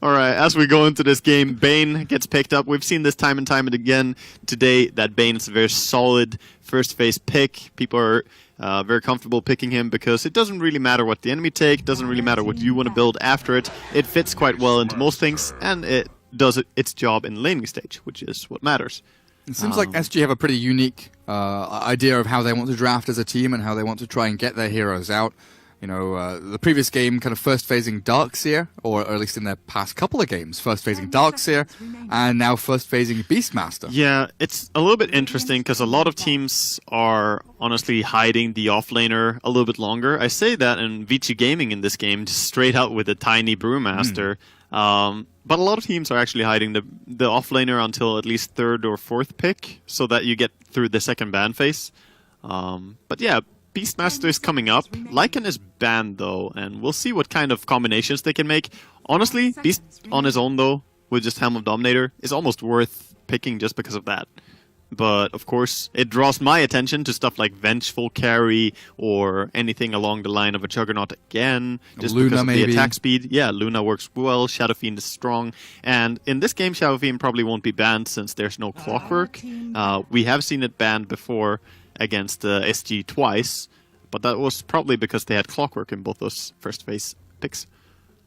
All right, as we go into this game, Bane gets picked up. We've seen this time and time and again today that Bane is a very solid first phase pick. People are very comfortable picking him because it doesn't really matter what the enemy take, doesn't really matter what you want to build after it. It fits quite well into most things, and it does its job in laning stage, which is what matters. It seems like SG have a pretty unique idea of how they want to draft as a team and how they want to try and get their heroes out. You know, the previous game kind of first phasing Darkseer, or at least in their past couple of games, first phasing Darkseer, and now first phasing Beastmaster. Yeah, it's a little bit interesting because a lot of teams are honestly hiding the offlaner a little bit longer. I say that in ViCi Gaming in this game, just straight out with a tiny Brewmaster. But a lot of teams are actually hiding the offlaner until at least third or fourth pick, so that you get through the second ban phase. But yeah, Beastmaster is coming up. Lycan is banned though, and we'll see what kind of combinations they can make. Honestly, Beast on his own though, with just Helm of Dominator, is almost worth picking just because of that. But of course, it draws my attention to stuff like Vengeful Carry or anything along the line of a Juggernaut again, just Luna, because of maybe. the attack speed. Yeah, Luna works well, Shadow Fiend is strong, and in this game Shadow Fiend probably won't be banned since there's no Clockwork. We have seen it banned before against SG twice, but that was probably because they had Clockwork in both those first phase picks.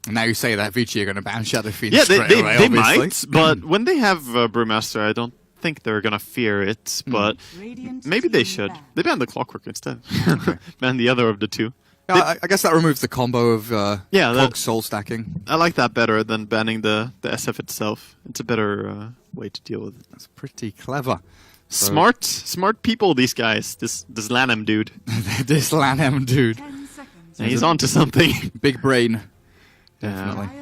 And now you say that ViCi are going to ban Shadow Fiend Yeah, straight away, they obviously. might, but when they have Brewmaster, I don't think they're gonna fear it, but maybe they should. They banned the Clockwork instead. Ban the other of the two. Yeah, I guess that removes the combo of that- soul stacking. I like that better than banning the SF itself. It's a better way to deal with it. That's pretty clever. So- Smart people, these guys. This Lanham dude. This Lanham dude. Yeah, he's onto something. Big brain. Yeah. Definitely.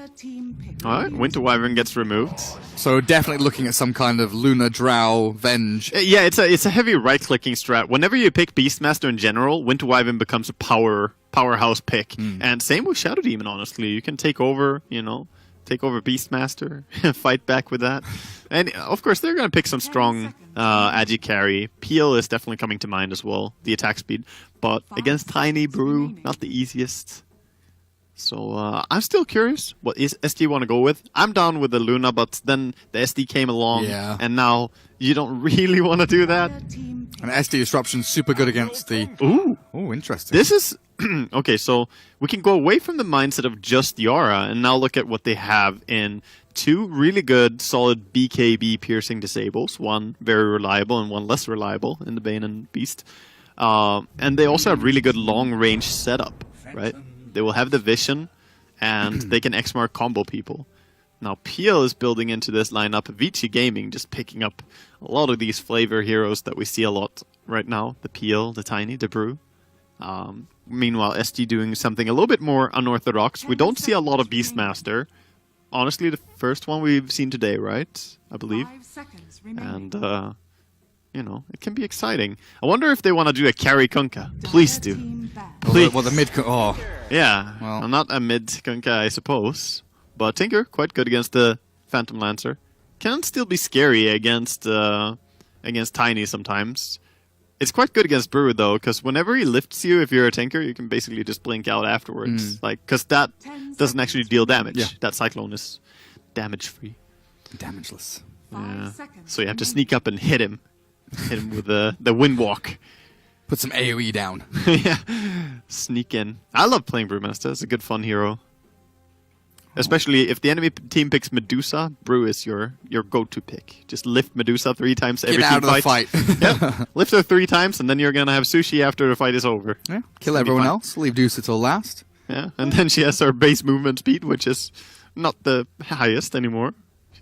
Alright, Winter Wyvern gets removed. So definitely looking at some kind of Luna Drow Venge. Yeah, it's a heavy right-clicking strat. Whenever you pick Beastmaster in general, Winter Wyvern becomes a powerhouse pick. And same with Shadow Demon, honestly. You can take over, take over Beastmaster, fight back with that. And of course, they're going to pick some strong Agi carry. Peel is definitely coming to mind as well, the attack speed. But against Tiny Brew, not the easiest. So I'm still curious what SD want to go with. I'm down with the Luna, but then the SD came along, and now you don't really want to do that. And SD Disruption's super good against the... Ooh, interesting. This is... okay, so we can go away from the mindset of just Yara and now look at what they have in two really good, solid BKB piercing disables. One very reliable and one less reliable in the Bane and Beast. And they also have really good long-range setup, right? They will have the vision, and they can X-Mark combo people. Now, Peel is building into this lineup. ViCi Gaming just picking up a lot of these flavor heroes that we see a lot right now. The Peel, the Tiny, the Brew. Meanwhile, SG doing something a little bit more unorthodox. We don't see a lot of Beastmaster. Honestly, the first one we've seen today, right? I believe. And, it can be exciting. I wonder if they want to do a carry Kunkka. Please do. Please. Well, the mid... Oh. Yeah, well, I'm not a mid Kunkka, I suppose. But Tinker, quite good against the Phantom Lancer. Can still be scary against Tiny sometimes. It's quite good against Brew, though, because whenever he lifts you, if you're a Tinker, you can basically just blink out afterwards. Because that doesn't actually deal damage. Yeah. That Cyclone is damage-free. Damageless. Yeah. So you have to sneak up and hit him. Hit him with the Windwalk. Put some AoE down. Yeah. Sneak in. I love playing Brewmaster. It's a good, fun hero. Especially if the enemy team picks Medusa, Brew is your go-to pick. Just lift Medusa 3 times every Get out team of the fight. Yeah. Lift her 3 times, and then you're going to have sushi after the fight is over. Yeah. Kill everyone else. Leave Dusa till last. Yeah. And then she has her base movement speed, which is not the highest anymore.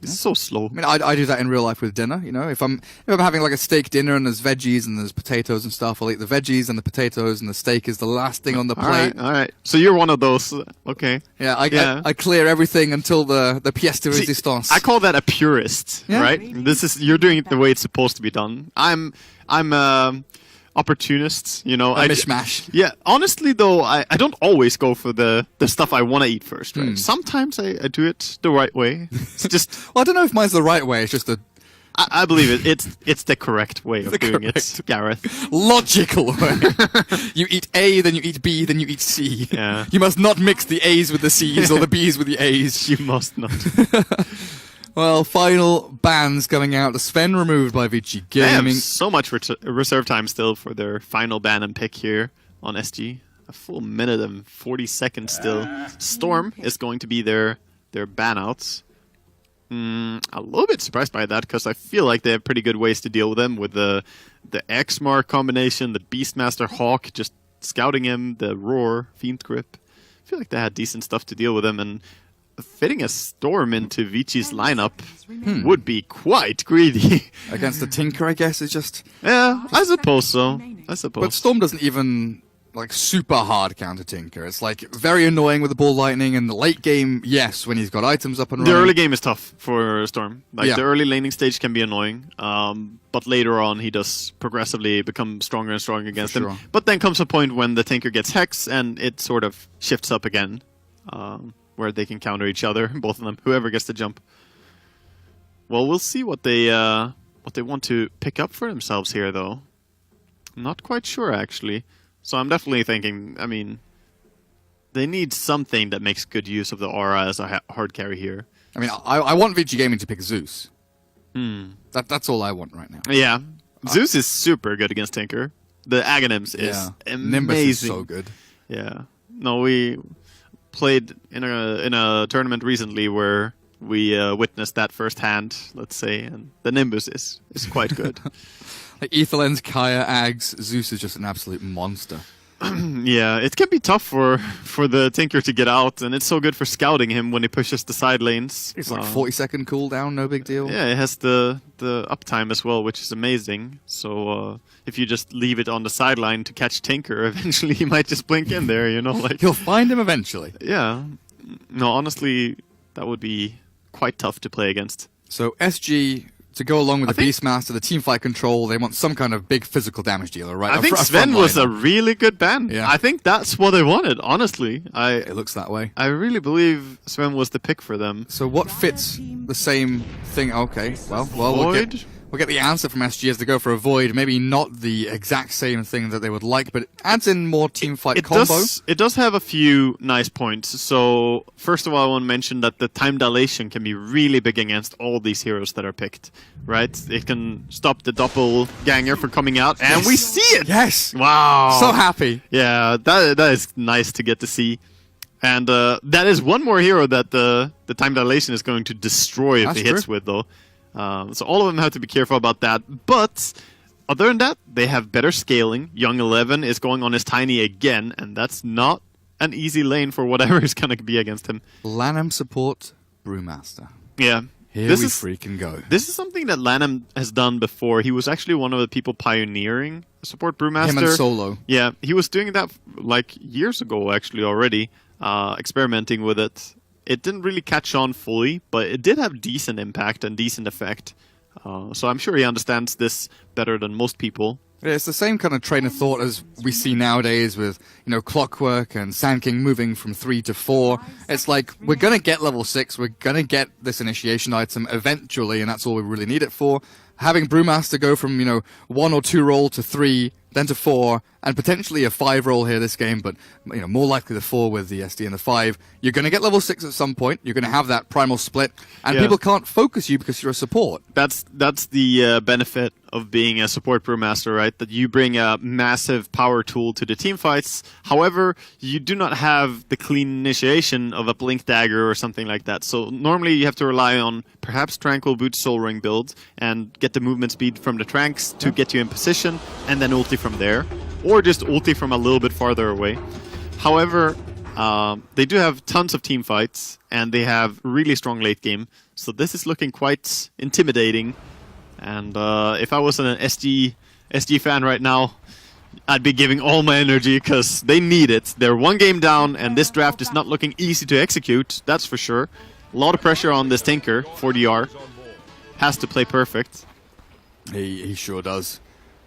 It's so slow. I mean, I do that in real life with dinner. If I'm having like a steak dinner and there's veggies and there's potatoes and stuff, I'll eat the veggies and the potatoes, and the steak is the last thing on the plate. All right. So you're one of those. Okay. Yeah, I clear everything until the pièce de résistance. I call that a purist, right? You're doing it the way it's supposed to be done. I'm opportunists, a mishmash. Yeah, honestly though, I don't always go for the stuff I want to eat first, right? Sometimes I do it the right way. It's just... Well, I don't know if mine's the right way, it's just I believe it. It's the correct way of doing it, Gareth. Logical way. You eat A, then you eat B, then you eat C. Yeah. You must not mix the A's with the C's or the B's with the A's. You must not. Well, final bans coming out. Sven removed by ViCi They have Gaming. so much reserve time still for their final ban and pick here on SG. A full minute and 40 seconds still. Storm is going to be their ban outs. A little bit surprised by that because I feel like they have pretty good ways to deal with them with the X-Mark combination, the Beastmaster Hawk just scouting him, the Roar, Fiend Grip. I feel like they had decent stuff to deal with him, and fitting a Storm into ViCi's lineup would be quite greedy. Against the Tinker, I guess, is just... Yeah, I suppose so. I suppose. But Storm doesn't even... like super hard counter Tinker. It's like very annoying with the ball lightning. In the late game, yes, when he's got items up and running. The early game is tough for Storm. Like Yeah. the early laning stage can be annoying, but later on he does progressively become stronger and stronger against For him. sure. But then comes a point when the Tinker gets Hex and it sort of shifts up again, where they can counter each other, both of them, whoever gets the jump. Well, we'll see what they want to pick up for themselves here, though. I'm not quite sure actually. So I'm definitely thinking, I mean, they need something that makes good use of the aura as a hard carry here. I mean, I want ViCi Gaming to pick Zeus. That's all I want right now. Yeah. Zeus is super good against Tinker. The Aghanims is amazing. Nimbus is so good. Yeah. No, we played in a tournament recently where we witnessed that firsthand, let's say, and the Nimbus is quite good. Like Ethelens, Kaya, Ags, Zeus is just an absolute monster. Yeah, it can be tough for the Tinker to get out, and it's so good for scouting him when he pushes the side lanes. It's like 40-second cooldown, no big deal. Yeah, it has the uptime as well, which is amazing. So if you just leave it on the sideline to catch Tinker, eventually he might just blink in there, you know? Like, You'll find him eventually. yeah. No, honestly, that would be quite tough to play against. So SG, to go along with I the think- Beastmaster, the teamfight control, they want some kind of big physical damage dealer, right? I think A Sven was a frontliner. really good ban. Yeah. I think that's what they wanted, honestly. It looks that way. I really believe Sven was the pick for them. So what fits the same thing? Okay, well, Void? we'll get the answer from SG as they go for a Void. Maybe not the exact same thing that they would like, but it adds in more team fight combo. It does have a few nice points. So, first of all, I want to mention that the time dilation can be really big against all these heroes that are picked, right? It can stop the doppelganger from coming out, and we see it! Yes! Wow! So happy. Yeah, that is nice to get to see. And that is one more hero that the time dilation is going to destroy if That's he hits true. with, though. So all of them have to be careful about that. But other than that, they have better scaling. Young 11 is going on his tiny again, and that's not an easy lane for whatever is going to be against him. Lanham support Brewmaster. Yeah. Here This we is- freaking go. This is something that Lanham has done before. He was actually one of the people pioneering support Brewmaster. Him and Solo. Yeah, he was doing that like years ago actually already, experimenting with it. It didn't really catch on fully, but it did have decent impact and decent effect. So I'm sure he understands this better than most people. Yeah, it's the same kind of train of thought as we see nowadays with, Clockwork and Sand King moving from 3 to 4. It's like, we're going to get level 6, we're going to get this initiation item eventually, and that's all we really need it for. Having Brewmaster go from, 1 or 2 roll to 3, then to 4, and potentially a 5 roll here this game, but more likely the 4 with the SD and the 5. You're going to get level 6 at some point. You're going to have that primal split, and Yeah. people can't focus you because you're a support. That's the benefit of being a support brewmaster, right? That you bring a massive power tool to the team fights. However, you do not have the clean initiation of a blink dagger or something like that. So normally you have to rely on perhaps Tranquil Boot Soul Ring build and get the movement speed from the Tranks to get you in position, and then ulti from there, or just ulti from a little bit farther away. However, they do have tons of team fights, and they have really strong late game. So this is looking quite intimidating. And if I was an SG fan right now, I'd be giving all my energy because they need it. They're one game down, and this draft is not looking easy to execute, that's for sure. A lot of pressure on this Tinker, 4DR. Has to play perfect. He sure does.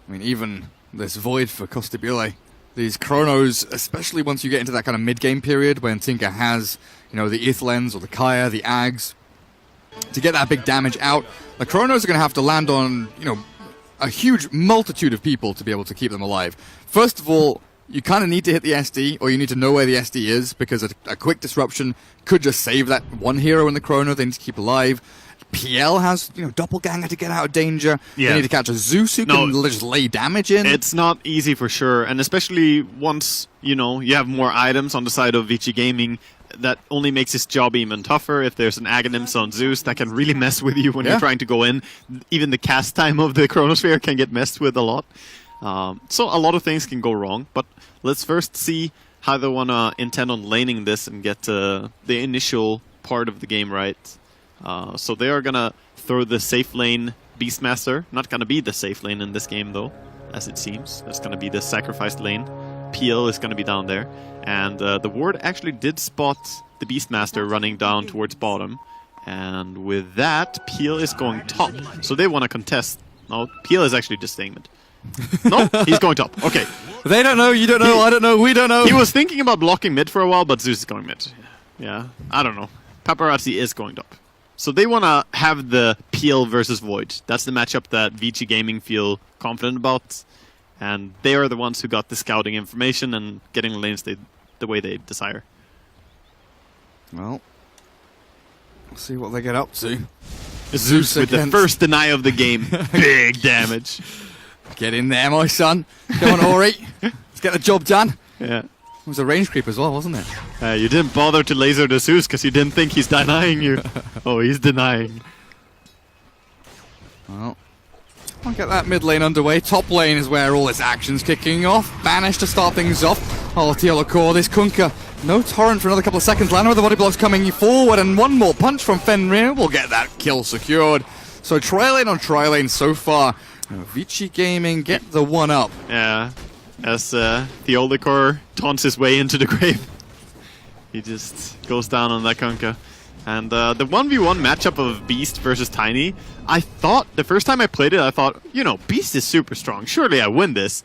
I mean, even this Void for Costabile, these Chronos, especially once you get into that kind of mid-game period when Tinker has, the Ethelens or the Kaya, the Ags, to get that big damage out. The Chronos are going to have to land on, a huge multitude of people to be able to keep them alive. First of all, you kind of need to hit the SD, or you need to know where the SD is, because a quick disruption could just save that one hero in the Chrono they need to keep alive. PL has, Doppelganger to get out of danger. Yeah. They need to catch a Zeus who can just lay damage in. It's not easy for sure, and especially once, you have more items on the side of ViCi Gaming, that only makes his job even tougher. If there's an Aghanims on Zeus, that can really mess with you when you're trying to go in. Even the cast time of the Chronosphere can get messed with a lot. So a lot of things can go wrong, but let's first see how they want to intend on laning this and get the initial part of the game right. So they are going to throw the safe lane Beastmaster. Not going to be the safe lane in this game, though, as it seems. It's going to be the sacrificed lane. PL is going to be down there. And the ward actually did spot the Beastmaster running down towards bottom. And with that, PL is going top. So they want to contest. No, PL is actually just staying mid. No, he's going top. Okay. They don't know, you don't know, I don't know, we don't know. He was thinking about blocking mid for a while, but Zeus is going mid. Yeah, I don't know. Paparazzi is going top. So they want to have the PL versus Void. That's the matchup that ViCi Gaming feel confident about. And they are the ones who got the scouting information and getting lanes the way they desire. Well, we'll see what they get up to. Zeus with the first deny of the game. Big damage. Get in there, my son. Come on, Ori. Let's get the job done. Yeah. It was a range creep as well, wasn't it? You didn't bother to laser the Zeus because you didn't think he's denying you. Oh, he's denying. Well, I'll get that mid lane underway. Top lane is where all this action's kicking off. Banish to start things off. Oh, Teolokor, this Kunkka. No torrent for another couple of seconds. Lano with the body blocks coming forward, and one more punch from Fenrir will get that kill secured. So tri-lane on tri-lane so far. ViCi Gaming get the one up. Yeah, as Teolokor taunts his way into the grave. He just goes down on that Kunkka. And the 1v1 matchup of Beast versus Tiny, I thought, the first time I played it, I thought, Beast is super strong. Surely I win this.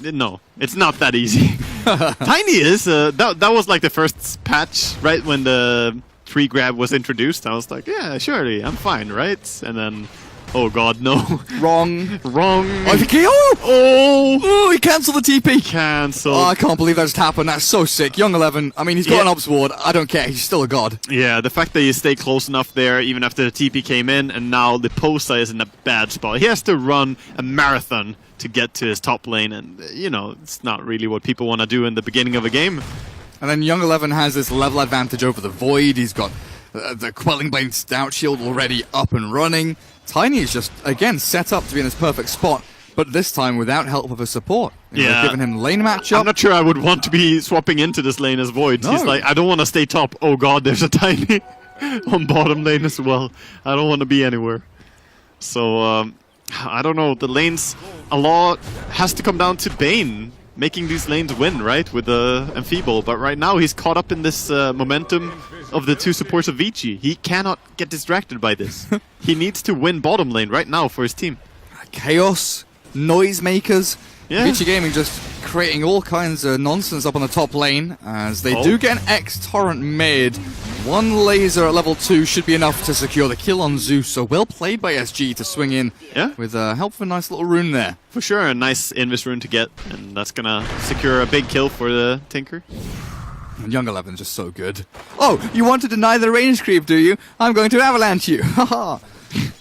No, it's not that easy. Tiny is. That was like the first patch, right, when the tree grab was introduced. I was like, yeah, surely, I'm fine, right? And then, oh god, no. Wrong. Wrong. Oh, he cancelled the TP. Cancelled. Oh, I can't believe that just happened. That's so sick. Young 11, I mean, he's got an Ops ward. I don't care. He's still a god. Yeah, the fact that you stay close enough there, even after the TP came in, and now the Posa is in a bad spot. He has to run a marathon to get to his top lane, and, it's not really what people want to do in the beginning of a game. And then Young 11 has this level advantage over the Void. He's got the Quelling Blade Stout Shield already up and running. Tiny is just, again, set up to be in this perfect spot, but this time without help of a support. They've given him lane matchup. I'm not sure I would want to be swapping into this lane as Void. No. He's like, I don't want to stay top. Oh god, there's a Tiny on bottom lane as well. I don't want to be anywhere. So, I don't know. The lanes, a lot has to come down to Bane making these lanes win, right, with the Amphibo. But right now he's caught up in this momentum of the two supports of ViCi. He cannot get distracted by this. He needs to win bottom lane right now for his team. Chaos, noisemakers. Yeah. ViCi Gaming just creating all kinds of nonsense up on the top lane, as they do get an X-Torrent mid. One laser at level 2 should be enough to secure the kill on Zeus, so well played by SGE to swing in with help of a nice little rune there. For sure, a nice Invis rune to get, and that's gonna secure a big kill for the Tinker. And Young 11 is just so good. Oh, you want to deny the range creep, do you? I'm going to avalanche you. Haha.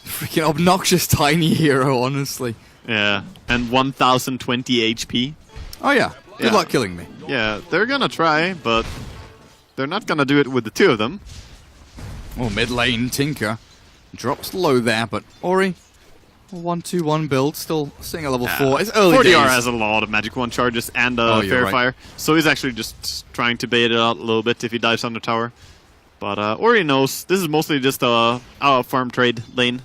Freaking obnoxious Tiny hero, honestly. Yeah, and 1020 HP. Oh yeah, good luck killing me. Yeah, they're gonna try, but they're not gonna do it with the two of them. Oh, mid lane, Tinker. Drops low there, but Ori, 1-2-1 build, still sitting at level 4. It's early 4DR days. has a lot of Magic 1 charges and Fair Fire, so he's actually just trying to bait it out a little bit if he dives on the tower. But Ori knows this is mostly just a farm trade lane.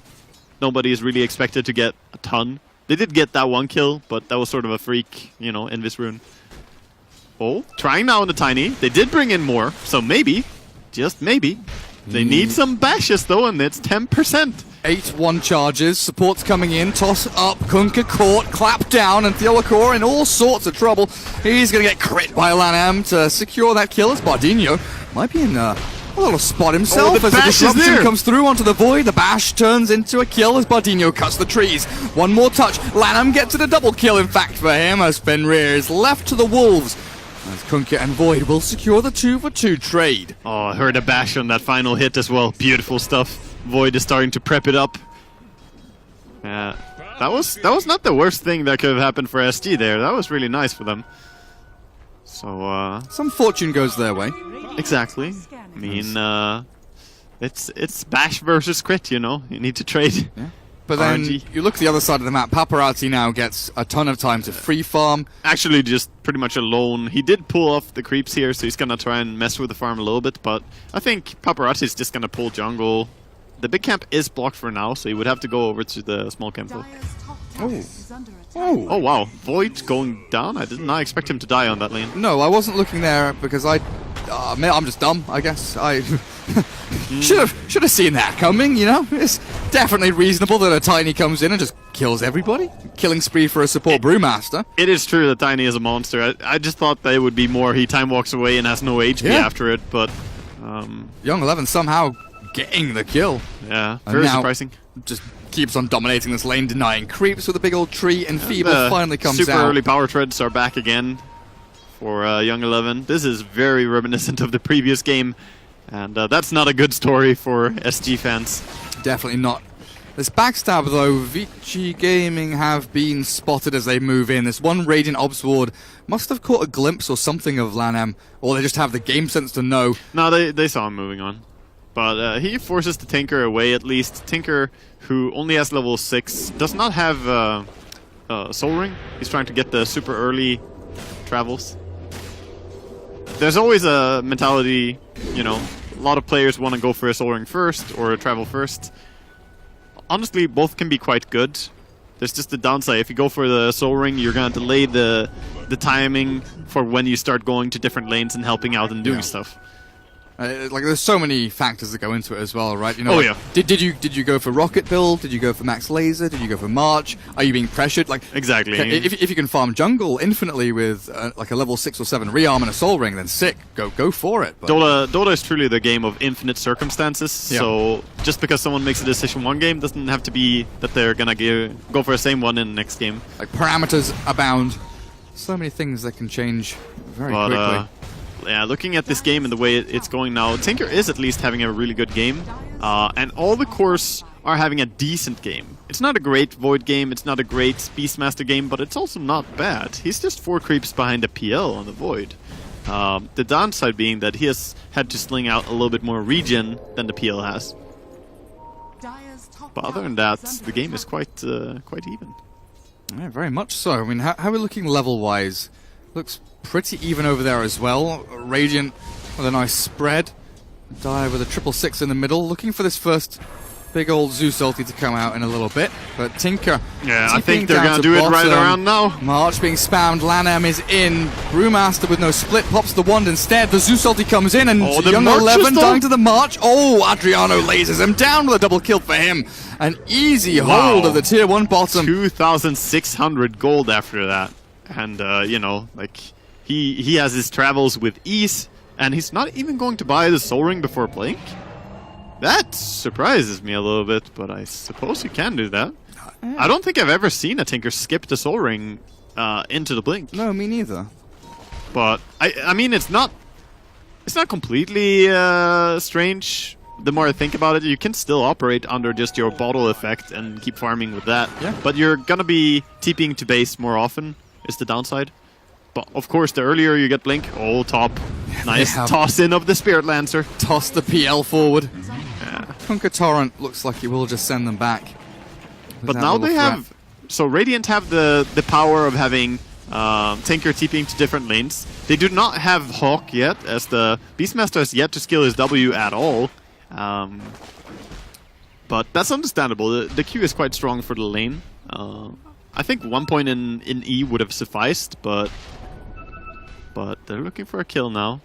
Nobody is really expected to get a ton. They did get that one kill, but that was sort of a freak, Invis rune. Oh, trying now on the Tiny. They did bring in more, so maybe, just maybe. They need some bashes though, and it's 10%. 8-1 charges, support's coming in, toss up, Kunkka caught, clap down, and Teolokor in all sorts of trouble. He's going to get crit by Lanam to secure that kill as Bardinho might be in a little spot himself the as the bash is disruption there. comes through onto the Void. The bash turns into a kill as Bardino cuts the trees. One more touch. Lanham gets it a double kill, in fact, for him, as Fenrir is left to the wolves. As Kunkka and Void will secure the 2-for-2 trade. Oh, I heard a bash on that final hit as well. Beautiful stuff. Void is starting to prep it up. Yeah, that was not the worst thing that could have happened for SG there. That was really nice for them. So Some fortune goes their way. exactly. I mean, it's bash versus crit. You know, you need to trade. Yeah. But then RNG. you look at the other side of the map. Paparazzi now gets a ton of time to free farm. Actually, just pretty much alone. He did pull off the creeps here, so he's gonna try and mess with the farm a little bit. But I think Paparazzi is just gonna pull jungle. The big camp is blocked for now, so he would have to go over to the small camp. Oh. Oh wow, Void going down? I did not expect him to die on that lane. No, I wasn't looking there because I'm just dumb, I guess. I should have seen that coming, you know? It's definitely reasonable that a Tiny comes in and just kills everybody. Killing spree for a support Brewmaster. It is true that Tiny is a monster. I just thought they would be more he time walks away and has no HP after it, but Young 11 somehow getting the kill. yeah, And very now surprising. Just keeps on dominating this lane, denying creeps with a big old tree, and Feeble The finally comes super out. early power treads are back again for Young 11. This is very reminiscent of the previous game, and that's not a good story for SG fans. Definitely not. This backstab, though, ViCi Gaming have been spotted as they move in. This one Radiant Obs Ward must have caught a glimpse or something of Lanham, or they just have the game sense to know. No, they saw him moving on. But he forces the Tinker away at least. Tinker, who only has level 6, does not have Soul Ring. He's trying to get the super early travels. There's always a mentality, you know, a lot of players want to go for a Soul Ring first or a travel first. Honestly, both can be quite good. There's just the downside. If you go for the Soul Ring, you're going to delay the timing for when you start going to different lanes and helping out and doing stuff. Like, there's so many factors that go into it as well, right? You know, Oh, like, yeah. Did you go for Rocket Build? Did you go for Max Laser? Did you go for March? Are you being pressured? Like, Exactly. If you can farm jungle infinitely with like a level 6 or 7 rearm and a Soul Ring, then sick. Go for it. But Dota is truly the game of infinite circumstances. Yeah. So just because someone makes a decision one game doesn't have to be that they're gonna go for the same one in the next game. like parameters abound. So many things that can change very quickly. Yeah, looking at this game and the way it's going now, Tinker is at least having a really good game, and all the cores are having a decent game. It's not a great Void game, it's not a great Beastmaster game, but it's also not bad. He's just 4 creeps behind the PL on the Void. The downside being that he has had to sling out a little bit more regen than the PL has. But other than that, the game is quite even. Yeah, very much so. I mean, how are we looking level-wise? Looks pretty even over there as well. Radiant with a nice spread. Dire with a 666 in the middle. Looking for this first big old Zeus ulti to come out in a little bit. But Tinker. Yeah, I TPing think they're down gonna to do it right bottom. around now. March being spammed. Lanham is in. Brewmaster with no split pops the wand instead. The Zeus ulti comes in, and Oh, the Young March 11 is dying done. to the March. Oh, Adriano lasers him down with a double kill for him. An easy hold of the tier 1 bottom. 2,600 gold after that. And, you know, like, he has his travels with ease, and he's not even going to buy the Soul Ring before Blink? That surprises me a little bit, but I suppose you can do that. I don't think I've ever seen a Tinker skip the Soul Ring into the Blink. No, me neither. But, I mean, it's not completely strange. The more I think about it, you can still operate under just your bottle effect and keep farming with that. Yeah. But you're gonna be TPing to base more often, is the downside. But of course, the earlier you get Blink, oh, top. Nice toss in of the Spirit Lancer. Toss the PL forward. Yeah. Kunkka Torrent looks like he will just send them back. But now they have... So Radiant have the power of having Tinker TPing to different lanes. They do not have Hawk yet, as the Beastmaster has yet to skill his W at all. But that's understandable. The Q is quite strong for the lane. I think 1 point in E would have sufficed, but they're looking for a kill now.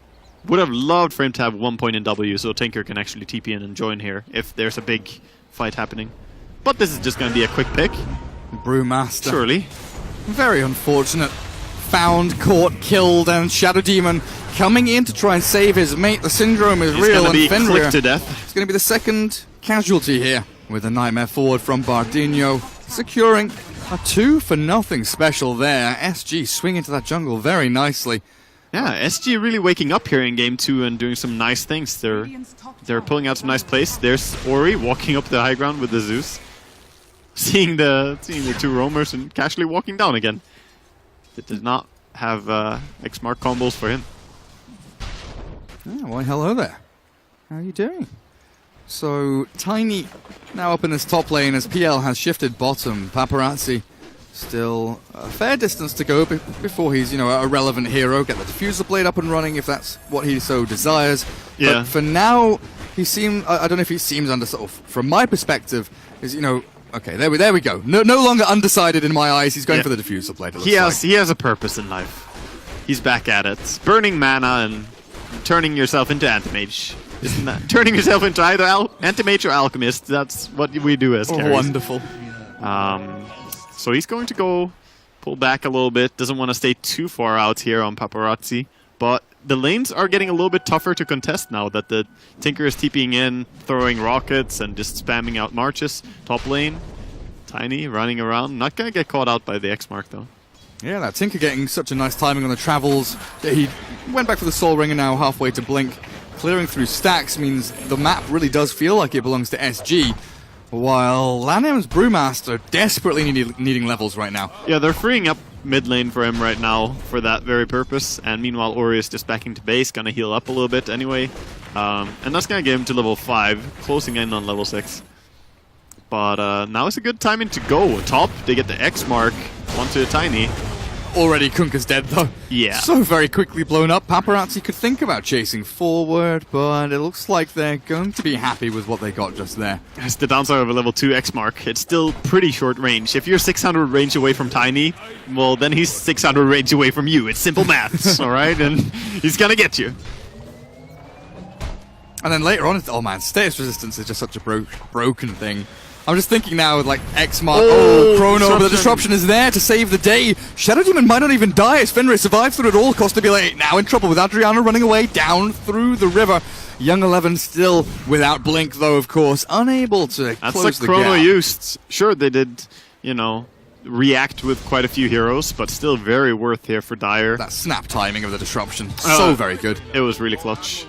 Would have loved for him to have 1 point in W, so Tinker can actually TP in and join here if there's a big fight happening. But this is just going to be a quick pick. Brewmaster. Surely. Very unfortunate. Found, caught, killed, and Shadow Demon coming in to try and save his mate. The syndrome is He's real, gonna and be Fenrir clipped to death. is going to be the second casualty here with a nightmare forward from Bardinho, securing a 2-0 special there. SG swing into that jungle very nicely. Yeah, SG really waking up here in game 2 and doing some nice things. They're pulling out some nice plays. There's Ori walking up the high ground with the Zeus, seeing the 2 roamers and casually walking down again. It did not have X-Mark combos for him. Oh, well, hello there. How are you doing? So, Tiny now up in this top lane as PL has shifted bottom. Paparazzi still a fair distance to go before he's, a relevant hero. Get the diffuser blade up and running if that's what he so desires. Yeah. But for now, he seems, I don't know if he seems from my perspective, is, okay, there we go. No longer undecided in my eyes. He's going for the diffuser blade. He has a purpose in life. He's back at it. Burning mana and turning yourself into anti-mage. Isn't that turning yourself into either anti-mage or alchemist? That's what we do as carries. Wonderful. So he's going to go pull back a little bit. Doesn't want to stay too far out here on Paparazzi. But the lanes are getting a little bit tougher to contest now that the Tinker is TPing in, throwing rockets, and just spamming out marches. Top lane, Tiny running around. Not going to get caught out by the X-Mark, though. Yeah, that Tinker getting such a nice timing on the travels. He went back for the Soul Ring and now halfway to Blink. Clearing through stacks means the map really does feel like it belongs to SG. While Lanham's Brewmaster desperately needing levels right now. Yeah, they're freeing up mid lane for him right now for that very purpose. And meanwhile, Ori is just backing to base, gonna heal up a little bit anyway. And that's gonna get him to level 5, closing in on level 6. But now is a good timing to go. Top, they get the X-Mark onto Tiny. Already Kunkka's dead though. Yeah. So very quickly blown up. Paparazzi could think about chasing forward, but it looks like they're going to be happy with what they got just there. It's the downside of a level 2 X-Mark. It's still pretty short range. If you're 600 range away from Tiny, well then he's 600 range away from you. It's simple maths, alright? And he's gonna get you. And then later on, oh man, status resistance is just such a broken thing. I'm just thinking now with like X-Mark, Chrono, but the disruption is there to save the day. Shadow Demon might not even die as Fenrir survives through it all. Costabile now in trouble with Adriana running away down through the river. Young 11 still without Blink though, of course, unable to That's close the Chrono gap. used. Sure, they did, react with quite a few heroes, but still very worth here for Dire. That snap timing of the disruption, so very good. It was really clutch.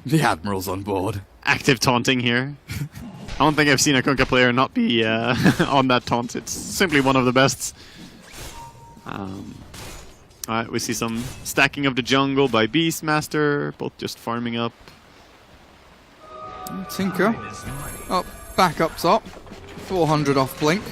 The Admiral's on board. Active taunting here. I don't think I've seen a Kunkka player not be on that taunt. It's simply one of the best. Alright, we see some stacking of the jungle by Beastmaster, both just farming up. Tinker, back up top, 400 off Blink.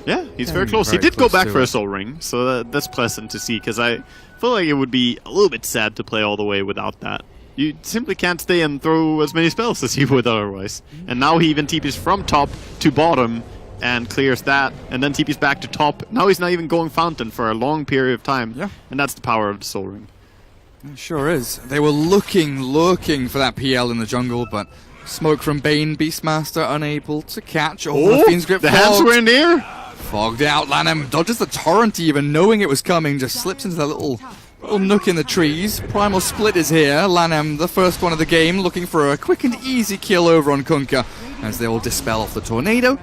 Yeah, he's very close. He did go back for a Soul Ring, so that's pleasant to see, because I feel like it would be a little bit sad to play all the way without that. You simply can't stay and throw as many spells as you would otherwise. And now he even TPs from top to bottom and clears that, and then TPs back to top. Now he's not even going Fountain for a long period of time. Yeah. And that's the power of the Soul Ring. It sure is. They were looking for that PL in the jungle, but smoke from Bane, Beastmaster unable to catch. The Fiend's Grip the hands were in the air. Fogged out. Lanham dodges the torrent even knowing it was coming, just slips into that little nook in the trees. Primal Split is here. Lanham, the first one of the game, looking for a quick and easy kill over on Kunkka as they will dispel off the tornado.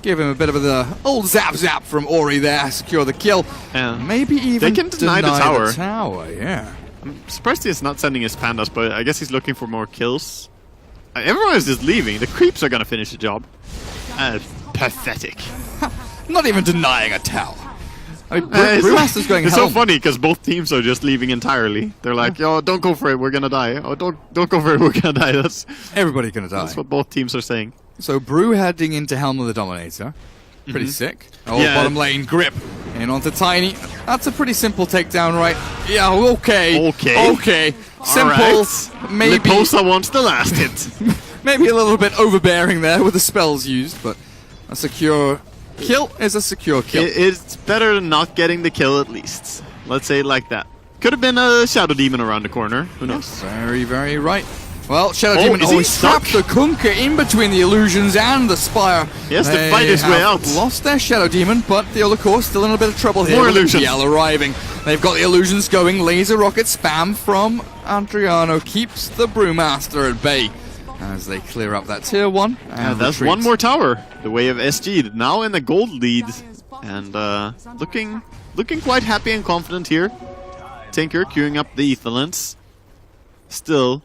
Give him a bit of the old zap from Ori there, secure the kill. Maybe even they can deny the tower. Yeah. I'm surprised he's not sending his pandas, but I guess he's looking for more kills. Everyone is just leaving. The creeps are gonna finish the job. Pathetic. Not even denying a tower. I mean, Brewmaster's going It's Helm. so funny because both teams are just leaving entirely. They're like, "Yo, don't go for it, we're gonna die." "Oh, don't go for it, we're gonna die." Everybody gonna die. That's what both teams are saying. So Brew heading into Helm of the Dominator. Pretty sick. Bottom lane grip. In onto Tiny. That's a pretty simple takedown, right? Yeah, okay. Simple. Right. Maybe Liposa wants the last hit. maybe a little bit overbearing there with the spells used, but a secure kill is a secure kill. It's better than not getting the kill at least. Let's say it like that. Could have been a Shadow Demon around the corner. Who knows? Very, very right. Well, Shadow Demon always stuck? trapped the Kunkka in between the illusions and the Spire. He has to fight his way out. Lost their Shadow Demon, but the Olacore still in a bit of trouble here. More with illusions. PL arriving. They've got the illusions going. Laser rocket spam from Adriano keeps the Brewmaster at bay as they clear up that tier 1. And that's retreat. one more tower. The way of SG now in the gold lead, and looking quite happy and confident here. Tinker queuing up the Etherlands. Still,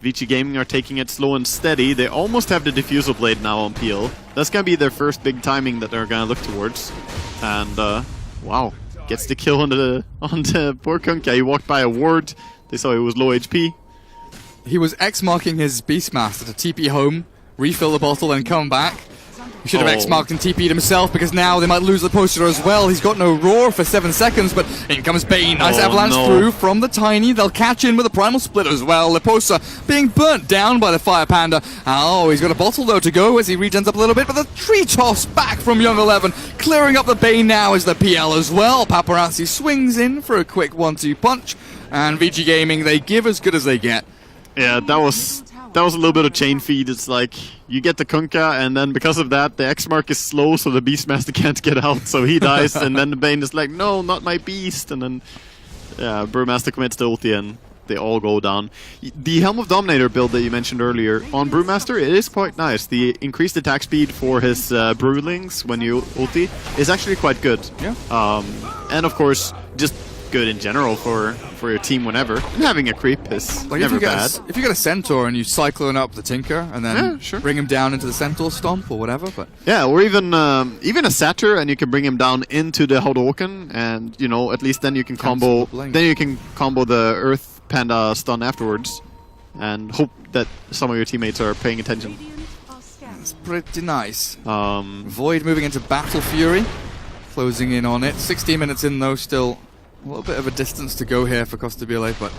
ViCi Gaming are taking it slow and steady. They almost have the diffusal blade now on PL. That's gonna be their first big timing that they're gonna look towards. And wow, gets the kill on the poor Kunkka. He walked by a ward. They saw he was low HP. He was X-marking his Beastmaster to TP home, refill the bottle, and come back. He should have X-marked and TP'd himself because now they might lose the poster as well. He's got no roar for 7 seconds, but in comes Bane. Nice avalanche through from the Tiny. They'll catch in with a Primal Split as well. The poster being burnt down by the Fire Panda. Oh, he's got a bottle though to go as he regens up a little bit, but the tree toss back from Young 11. Clearing up the Bane now is the PL as well. Paparazzi swings in for a quick 1-2 punch, and ViCi Gaming, they give as good as they get. Yeah, that was a little bit of chain feed. It's like you get the Kunkka, and then because of that, the X mark is slow, so the Beastmaster can't get out, so he dies, and then the Bane is like, no, not my beast, and then yeah, Brewmaster commits the ulti, and they all go down. The Helm of Dominator build that you mentioned earlier on Brewmaster, it is quite nice. The increased attack speed for his Brewlings when you ulti is actually quite good. Yeah. And of course, just good in general for your team whenever. And having a creep is like never bad. If you get a Centaur and you cyclone up the Tinker and then sure. bring him down into the Centaur Stomp or whatever, but yeah, or even a Satyr, and you can bring him down into the Hadouken, and you know, at least then you can combo. Then you can combo the Earth Panda stun afterwards, and hope that some of your teammates are paying attention. That's pretty nice. Void moving into Battle Fury, closing in on it. 16 minutes in though, still a little bit of a distance to go here for Costabile, but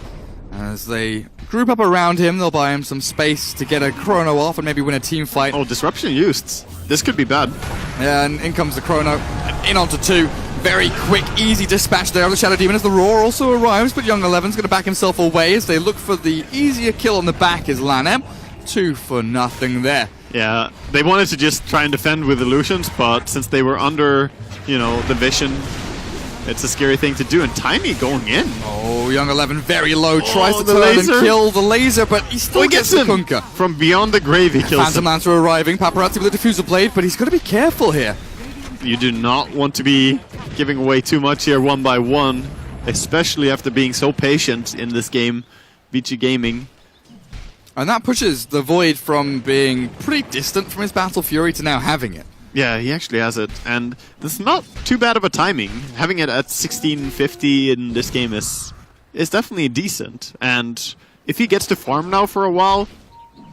as they group up around him, they'll buy him some space to get a Chrono off and maybe win a team fight. Oh, disruption used. This could be bad. Yeah, and in comes the Chrono, and in onto 2. Very quick, easy dispatch there of the Shadow Demon as the Roar also arrives, but Young 11's going to back himself away as they look for the easier kill on the back is Lanem. 2 for nothing there. Yeah, they wanted to just try and defend with illusions, but since they were under, you know, the vision, it's a scary thing to do, and Tiny going in. Oh, Young 11 very low, tries to the turn laser. and kill the laser, but he still gets the Kunkka. From beyond the grave, he kills Phantom him. Lancer arriving, Paparazzi with a diffuser blade, but he's got to be careful here. You do not want to be giving away too much here one by one, especially after being so patient in this game, ViCi Gaming. And that pushes the Void from being pretty distant from his Battle Fury to now having it. Yeah, he actually has it, and this is not too bad of a timing. Having it at 1650 in this game is definitely decent, and if he gets to farm now for a while,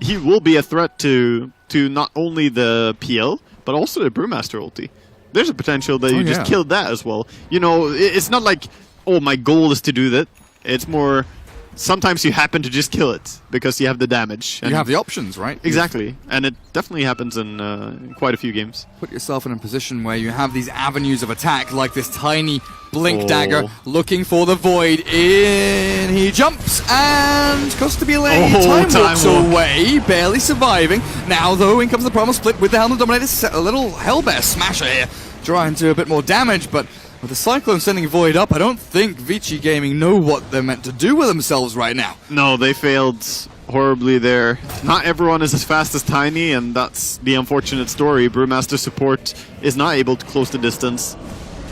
he will be a threat to not only the PL, but also the Brewmaster ulti. There's a potential that you just killed that as well. You know, it's not like, oh, my goal is to do that. It's more, sometimes you happen to just kill it because you have the damage. You have the options, right? Exactly, and it definitely happens in quite a few games. Put yourself in a position where you have these avenues of attack, like this tiny blink dagger looking for the Void. In he jumps, and Costabile time walks away, barely surviving. Now, though, in comes the Primal Split with the Helm of Dominator, a little Hellbear smasher here, trying to do a bit more damage, but with the Cyclone sending Void up, I don't think ViCi Gaming know what they're meant to do with themselves right now. No, they failed horribly there. Not everyone is as fast as Tiny, and that's the unfortunate story. Brewmaster support is not able to close the distance.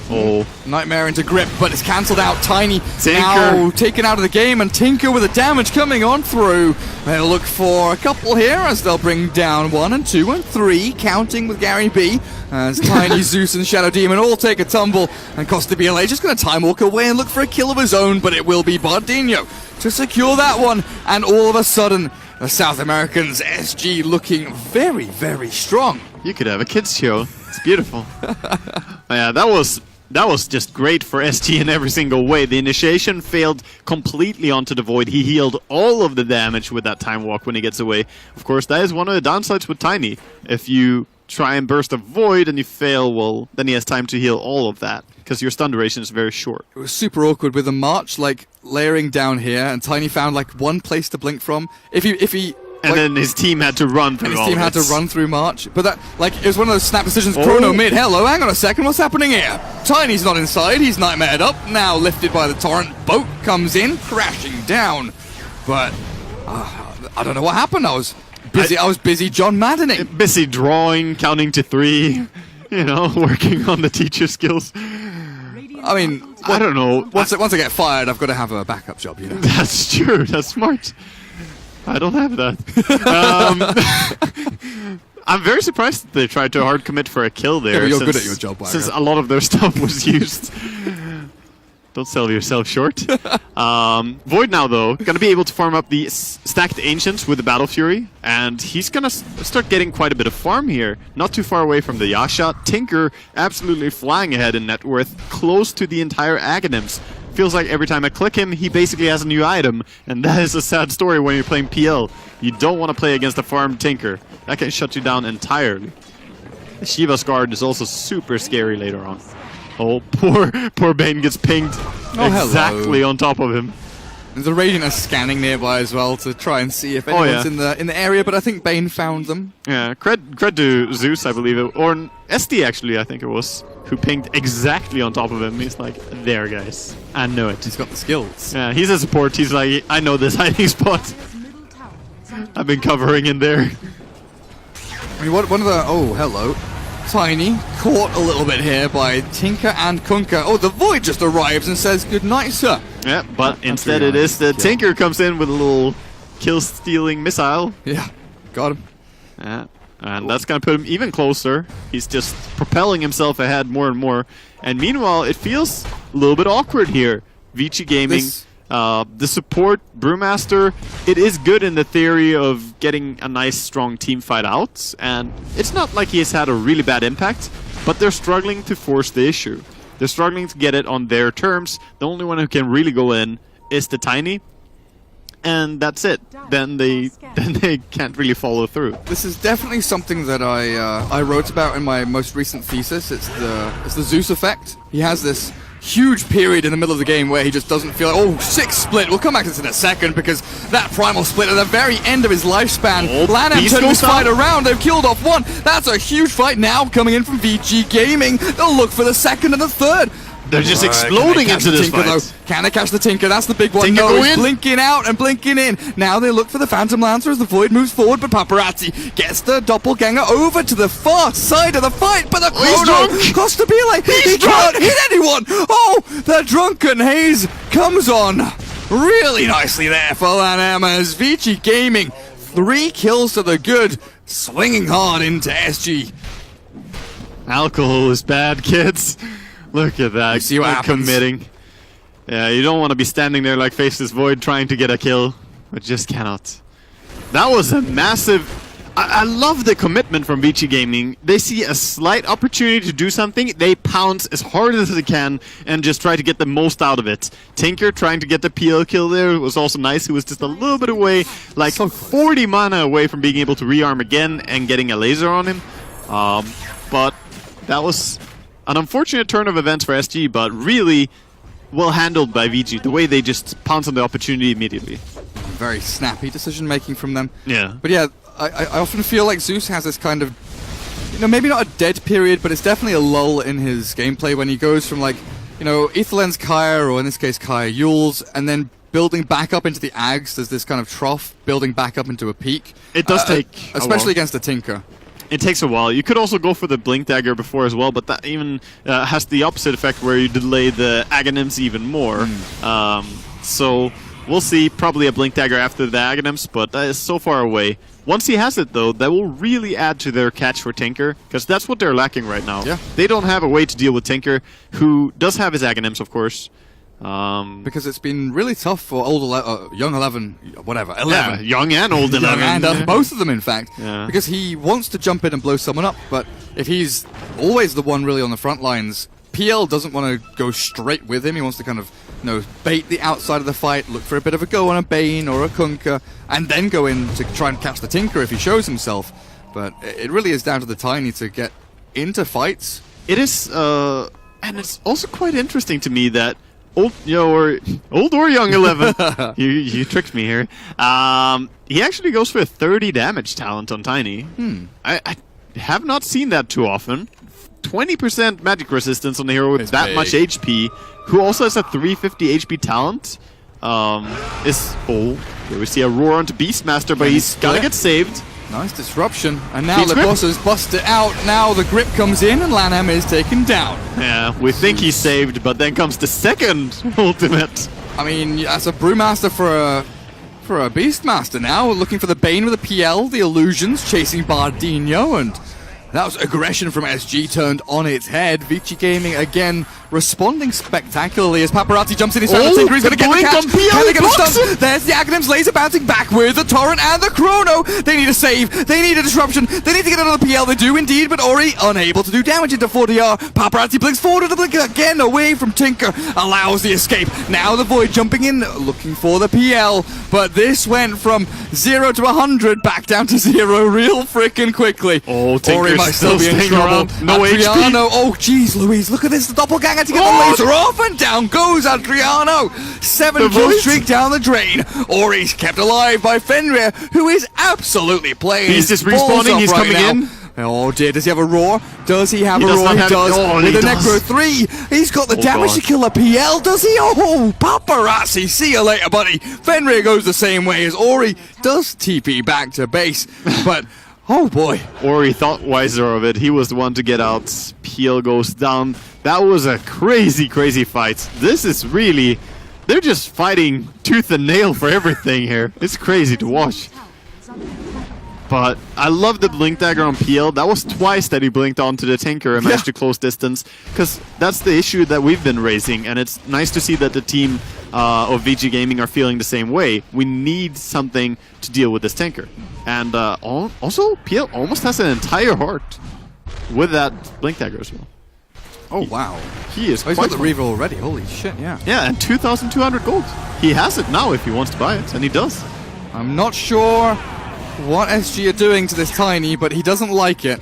Oh. Nightmare into grip, but it's cancelled out. Tiny Tinker now taken out of the game, and Tinker with the damage coming on through. They'll look for a couple here as they'll bring down 1 and 2 and 3, counting with Gary B. As Tiny, Zeus, and Shadow Demon all take a tumble, and Costabile just going to time walk away and look for a kill of his own, but it will be Bardinho to secure that one. And all of a sudden, the South Americans, SG, looking very, very strong. You could have a kids show. It's beautiful. Yeah, that was just great for SG in every single way. The initiation failed completely onto the Void. He healed all of the damage with that time walk when he gets away. Of course, that is one of the downsides with Tiny. If you try and burst a Void and you fail, well, then he has time to heal all of that, because your stun duration is very short. It was super awkward with the March, like, layering down here, and Tiny found, like, one place to blink from. If he and then his team had to run through all his team had to run through March. But that, like, it was one of those snap decisions. Chrono mid. Hello, hang on a second. What's happening here? Tiny's not inside, he's nightmared up, now lifted by the torrent. Boat comes in, crashing down. But I don't know what happened. I was busy John Maddening. Busy drawing, counting to 3, you know, working on the teacher skills. I mean, I don't know. Once I get fired, I've got to have a backup job, you know. That's true. That's smart. I don't have that. I'm very surprised that they tried to hard commit for a kill there. Yeah, but you're good at your job, Wagger. Since a lot of their stuff was used. Don't sell yourself short. Void now, though, going to be able to farm up the stacked Ancients with the Battle Fury, and he's going to start getting quite a bit of farm here. Not too far away from the Yasha. Tinker absolutely flying ahead in net worth, close to the entire Aghanims. Feels like every time I click him, he basically has a new item, and that is a sad story when you're playing PL. You don't want to play against a farmed Tinker. That can shut you down entirely. Shiva's guard is also super scary later on. Oh, poor Bane gets pinged exactly on top of him. There's a Radiant are scanning nearby as well to try and see if anyone's in the area, but I think Bane found them. Yeah, cred to Zeus, I believe, or SD actually, I think it was, who pinged exactly on top of him. He's like, there, guys, I know it. He's got the skills. Yeah, he's a support. He's like, I know this hiding spot. I've been covering in there. I mean, one of the... Oh, hello. Tiny, caught a little bit here by Tinker and Kunkka. Oh, the Void just arrives and says, good night, sir. Yeah, but instead it is the Tinker comes in with a little kill-stealing missile. Yeah, got him. Yeah, and that's going to put him even closer. He's just propelling himself ahead more and more. And meanwhile, it feels a little bit awkward here. ViCi Gaming... the support, Brewmaster, it is good in the theory of getting a nice, strong team fight out, and it's not like he has had a really bad impact, but they're struggling to force the issue. They're struggling to get it on their terms. The only one who can really go in is the Tiny, and that's it. Then they can't really follow through. This is definitely something that I wrote about in my most recent thesis. It's the Zeus effect. He has this huge period in the middle of the game where he just doesn't feel like, oh, 6 split. We'll come back to this in a second because that primal split at the very end of his lifespan. Lanham turned this fight around. They've killed off one. That's a huge fight now coming in from ViCi Gaming. They'll look for the second and the third. They're just exploding into this fight. Though? Can they catch the Tinker? That's the big one. Tinker no, he's blinking out and blinking in. Now they look for the Phantom Lancer as the Void moves forward, but Paparazzi gets the Doppelganger over to the far side of the fight, but the Chrono Costabile, he can't hit anyone! Oh, the Drunken Haze comes on really nicely there for Lanham as ViCi Gaming. 3 kills to the good, swinging hard into SG. Alcohol is bad, kids. Look at that. You see what happens. Committing. Yeah, you don't want to be standing there like Faceless Void trying to get a kill, but just cannot. That was a massive... I love the commitment from ViCi Gaming. They see a slight opportunity to do something, they pounce as hard as they can and just try to get the most out of it. Tinker trying to get the PL kill there was also nice. He was just a little bit away, like 40 mana away from being able to rearm again and getting a laser on him. But that was an unfortunate turn of events for SG, but really well handled by ViCi. The way they just pounce on the opportunity immediately. Very snappy decision making from them. Yeah. But yeah, I often feel like Zeus has this kind of, you know, maybe not a dead period, but it's definitely a lull in his gameplay when he goes from, like, you know, Aetherlens Kaya, or in this case Kaya Yules, and then building back up into the Ags. There's this kind of trough, building back up into a peak. It does take especially against the Tinker. It takes a while. You could also go for the Blink Dagger before as well, but that even has the opposite effect where you delay the Aghanims even more. So we'll see probably a Blink Dagger after the Aghanims, but that is so far away. Once he has it, though, that will really add to their catch for Tinker, because that's what they're lacking right now. Yeah. They don't have a way to deal with Tinker, who does have his Aghanims, of course. Because it's been really tough for young 11, whatever, 11. Yeah, young and old 11. Young and both of them, in fact. Yeah. Because he wants to jump in and blow someone up, but if he's always the one really on the front lines, PL doesn't want to go straight with him. He wants to kind of, you know, bait the outside of the fight, look for a bit of a go on a Bane or a Kunkka, and then go in to try and catch the Tinker if he shows himself. But it really is down to the Tiny to get into fights. It is, and it's also quite interesting to me that old or young 11. you tricked me here. He actually goes for a 30 damage talent on Tiny. I have not seen that too often. 20% magic resistance on a hero with It's that big. much HP, who also has a 350 HP talent. Here we see a roar onto Beastmaster, but he's gotta get saved. Nice disruption. And now Beats the grip. boss has busted out. Now the grip comes in and Lanham is taken down. Yeah, we think he's saved, but then comes the second ultimate. I mean, that's a Brewmaster for a Beastmaster now. We're looking for the Bane with a PL, the Illusions chasing Bardino, and that was aggression from SG turned on its head. ViCi Gaming again responding spectacularly as Paparazzi jumps in his final Tinker. He's going to get the blink catch. on PL, Can they get a blocks stun? it. There's the Aghanims laser bouncing back with the Torrent and the Chrono. They need a save. They need a disruption. They need to get another PL. They do indeed, but Ori unable to do damage into 4DR. Paparazzi blinks forward to the blink again away from Tinker. Allows the escape. Now the Void jumping in, looking for the PL. But this went from 0 to 100 back down to 0 real freaking quickly. Oh, Tinker's Ori might still be in staying trouble. around. No Adriano, HP. oh jeez Louise, look at this, the doppelganger to get Oh! the laser off, and down goes Adriano. 7 The kill Void. streak down the drain. Ori's kept alive by Fenrir, who is absolutely playing He's his just balls respawning, off he's right coming now. in. Oh dear, does he have a roar? Does he have He a does roar? not He have- does. oh, With he the does. Necro 3, he's got the Oh, damage God. to kill a PL, does he? Oh, Paparazzi, see you later, buddy. Fenrir goes the same way as Ori does TP back to base, but oh boy. Ori thought wiser of it. He was the one to get out. PL goes down. That was a crazy, crazy fight. This is really... They're just fighting tooth and nail for everything here. It's crazy to watch. But I love the blink dagger on PL. That was twice that he blinked onto the Tinker and managed to close distance. Because that's the issue that we've been raising. And it's nice to see that the team of VG Gaming are feeling the same way. We need something to deal with this Tinker. And also, PL almost has an entire heart with that blink dagger as well. Oh wow. He is Oh, he's quite got the reroll already, holy shit, yeah. Yeah, and 2,200 gold. He has it now if he wants to buy it, and he does. I'm not sure what SG are doing to this Tiny, but he doesn't like it.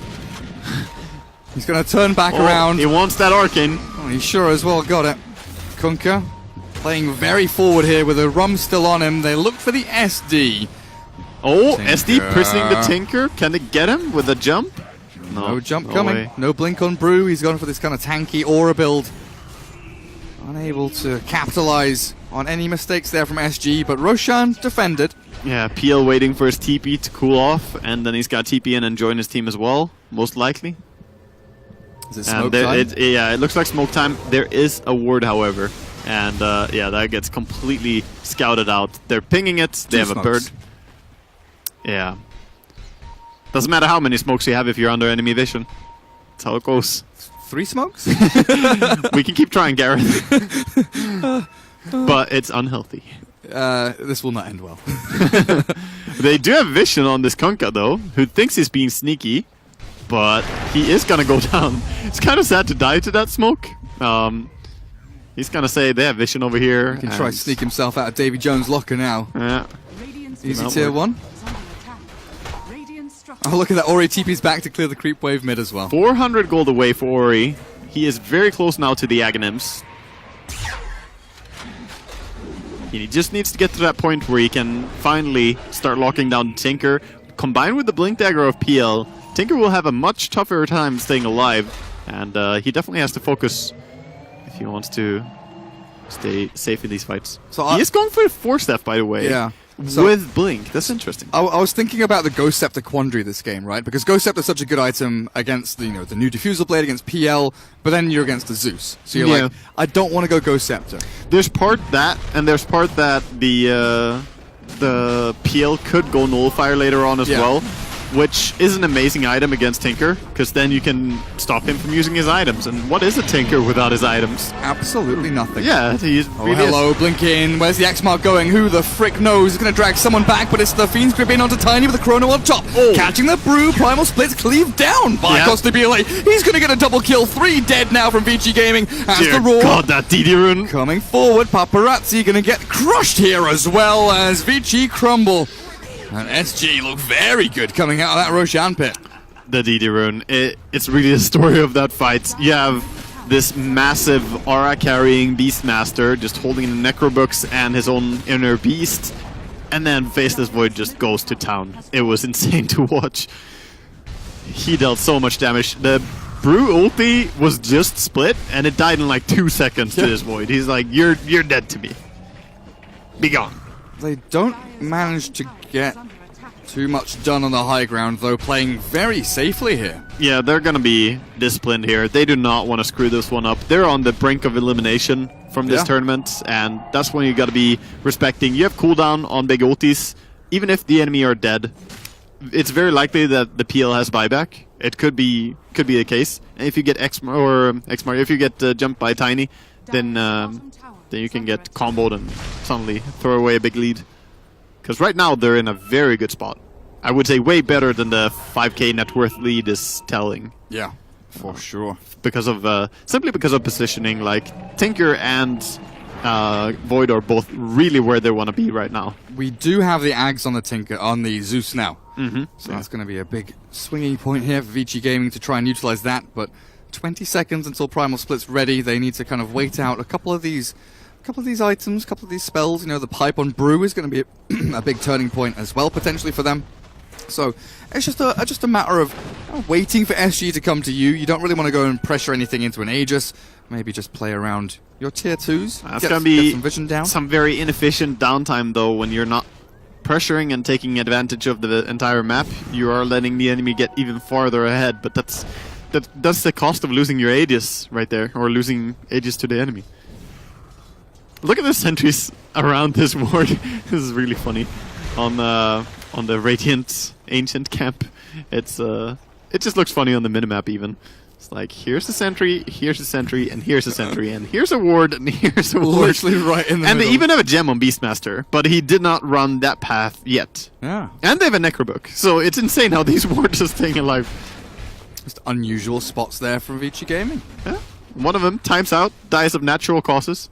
He's going to turn back around. He wants that Arcane. Oh, he sure as well got it. Kunkka playing very forward here with a Rum still on him. They look for the SD. Oh, Tinker. SD prisoning the Tinker. Can they get him with a jump? No jump no coming. way. No blink on Brew. He's gone for this kind of tanky aura build. Unable to capitalize on any mistakes there from SG, but Roshan defended. Yeah, PL waiting for his TP to cool off, and then he's got TP in and join his team as well, most likely. Is it And smoke time? yeah, it looks like smoke time. There is a ward, however, and yeah, that gets completely scouted out. They're pinging it. They Two have a bird. smokes. Yeah. Doesn't matter how many smokes you have if you're under enemy vision. That's how it goes. 3 smokes? We can keep trying, Gareth. But it's unhealthy. This will not end well. They do have vision on this Kunkka, though, who thinks he's being sneaky, but he is going to go down. It's kind of sad to die to that smoke. He's going to say they have vision over here. He can try to sneak himself out of Davy Jones' locker now. Yeah. Easy Not tier work. 1. Oh, look at that. Ori TP's back to clear the creep wave mid as well. 400 gold away for Ori. He is very close now to the Aghanims. He just needs to get to that point where he can finally start locking down Tinker. Combined with the Blink Dagger of PL, Tinker will have a much tougher time staying alive. And he definitely has to focus if he wants to stay safe in these fights. So he is going for a 4-step, by the way. Yeah. So- with Blink. That's interesting. I was thinking about the Ghost Scepter quandary this game, right? Because Ghost Scepter is such a good item against the, the new Diffusal Blade against PL, but then you're against the Zeus. So you're Yeah. like, I don't want to go Ghost Scepter. There's part that, and there's part that the PL could go Nullifier later on as Yeah. well, which is an amazing item against Tinker, because then you can stop him from using his items. And what is a Tinker without his items? Absolutely nothing. Yeah, he's Oh, hello, blink in. Where's the X mark going? Who the frick knows? He's going to drag someone back, but it's the Fiend's grip in onto Tiny with the Chrono on top. Oh. Catching the Brew, Primal Splits, cleaved down by Yeah. Costa BLA. He's going to get a double kill. 3 dead now from ViCi Gaming. As Dear the Roar God, that DD rune. coming forward. Paparazzi going to get crushed here as well as ViCi crumble. And SG look very good coming out of that Roshan pit. The DD rune. It's really the story of that fight. You have this massive aura carrying Beastmaster just holding the Necrobooks and his own inner beast, and then Faceless Void just goes to town. It was insane to watch. He dealt so much damage. The Brew ulti was just split, and it died in like 2 seconds to this Void. He's like, you're dead to me. Be gone. They don't manage to get too much done on the high ground, though, playing very safely here. Yeah, they're going to be disciplined here. They do not want to screw this one up. They're on the brink of elimination from this tournament, and that's when you got to be respecting. You have cooldown on big ultis, even if the enemy are dead. It's very likely that the PL has buyback. It could be the case. And if you get if you get jumped by Tiny, then you can get comboed and suddenly throw away a big lead. Because right now they're in a very good spot. I would say way better than the 5k net worth lead is telling. Yeah, for sure. Because of simply because of positioning. Like Tinker and Void are both really where they want to be right now. We do have the Ags on the Zeus now. Mm-hmm. So that's going to be a big swingy point here for ViCi Gaming to try and utilize that. But 20 seconds until Primal Split's ready. They need to kind of wait out a couple of these items, a couple of these spells. You know, the pipe on Brew is going to be a big turning point as well, potentially, for them. So it's just a matter of waiting for SGE to come to you. You don't really want to go and pressure anything into an Aegis. Maybe just play around your tier 2s. That's going to be some vision down. Some very inefficient downtime, though, when you're not pressuring and taking advantage of the entire map. You are letting the enemy get even farther ahead, but that's the cost of losing your Aegis right there, or losing Aegis to the enemy. Look at the sentries around this ward. This is really funny. On the Radiant Ancient camp, it just looks funny on the minimap even. It's like, here's a sentry, here's a sentry, and here's a sentry, and here's a ward, and here's a ward. Literally right in the And middle. they even have a gem on Beastmaster, but he did not run that path yet. Yeah. And they have a Necrobook, so it's insane how these wards are staying alive. Just unusual spots there from ViCi Gaming. Yeah. One of them times out, dies of natural causes.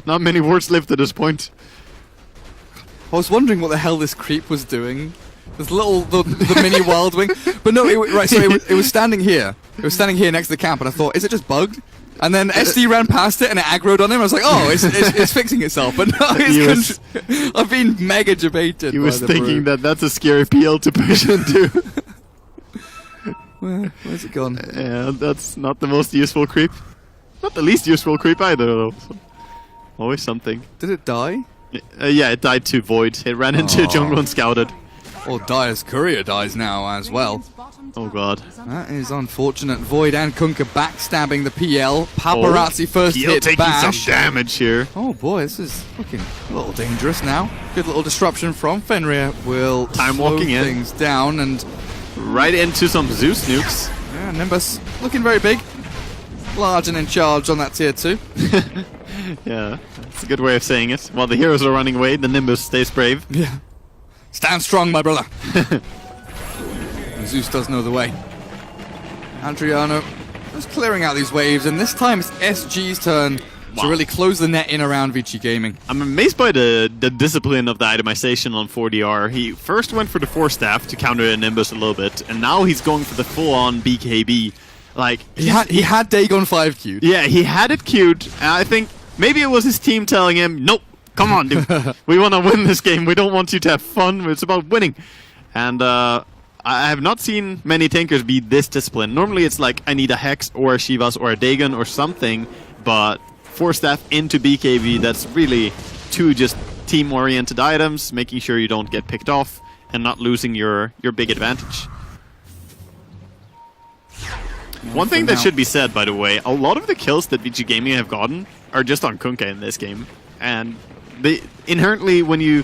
Not many wards live to this point. I was wondering what the hell this creep was doing. This the mini wild wing. But no, it was standing here. It was standing here next to the camp, and I thought, is it just bugged? And then SD ran past it and it aggroed on him. I was like, oh, it's fixing itself. But no, I've been mega debated. He was thinking that that's a scary PL to push into. Where's it gone? Yeah, that's not the most useful creep. Not the least useful creep either, though. So, always something. Did it die? Yeah, it died to Void. It ran into jungle and scouted. Oh, Dire's courier dies now as well. Oh god. That is unfortunate. Void and Kunkka backstabbing the PL. Paparazzi first PL hit taking bash. some damage here. Oh boy, this is looking a little dangerous now. Good little disruption from Fenrir will Time slow walking in. things down and Right into some Zeus nukes. yeah, Nimbus looking very big. Large and in charge on that tier 2. Yeah, that's a good way of saying it. While the heroes are running away, the Nimbus stays brave. Yeah. Stand strong, my brother. Zeus does know the way. Adriano just clearing out these waves, and this time it's SG's turn to really close the net in around ViCi Gaming. I'm amazed by the discipline of the itemization on 4DR. He first went for the 4-staff to counter a Nimbus a little bit, and now he's going for the full-on BKB. Like He had Dagon 5 queued. Yeah, he had it queued, and I think maybe it was his team telling him, nope, come on, dude. We want to win this game. We don't want you to have fun. It's about winning. And I have not seen many tankers be this disciplined. Normally it's like, I need a Hex or a Shivas or a Dagon or something, but 4-staff into BKB, that's really two just team-oriented items, making sure you don't get picked off and not losing your big advantage. One thing that should be said, by the way, a lot of the kills that ViCi Gaming have gotten are just on Kunkka in this game. And they inherently, when you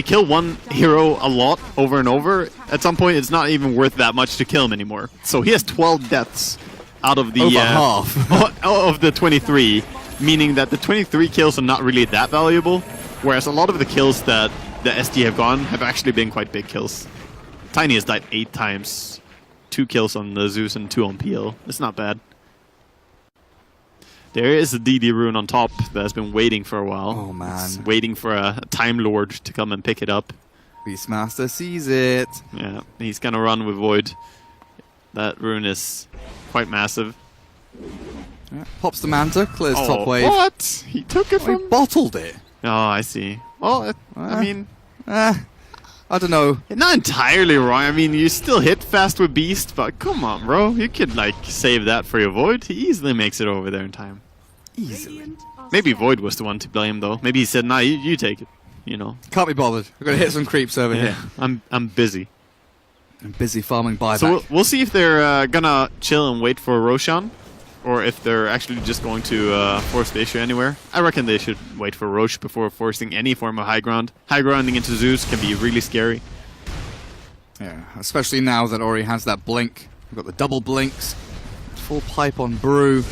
kill one hero a lot over and over, at some point it's not even worth that much to kill him anymore. So he has 12 deaths out of the over half of the 23, meaning that the 23 kills are not really that valuable, whereas a lot of the kills that the SD have gone have actually been quite big kills. Tiny has died 8 times. 2 kills on the Zeus and 2 on PL. It's not bad. There is a DD rune on top that has been waiting for a while. Oh man. It's waiting for a Time Lord to come and pick it up. Beastmaster sees it. Yeah, he's gonna run with Void. That rune is quite massive. Yeah, pops the Manta, clears top wave. What? He took it He from... bottled it. Oh, I see. Well, I mean... I don't know. Not entirely wrong. I mean, you still hit fast with Beast, but come on, bro. You could, like, save that for your Void. He easily makes it over there in time. Easily. Maybe Void was the one to blame, though. Maybe he said, nah, you take it. You know. Can't be bothered. We're going to hit some creeps over here. I'm busy. I'm busy farming buyback. So we'll see if they're gonna chill and wait for Roshan, or if they're actually just going to force the issue anywhere. I reckon they should wait for Roche before forcing any form of high ground. High grounding into Zeus can be really scary. Yeah, especially now that Ori has that blink. We've got the double blinks, full pipe on Brew,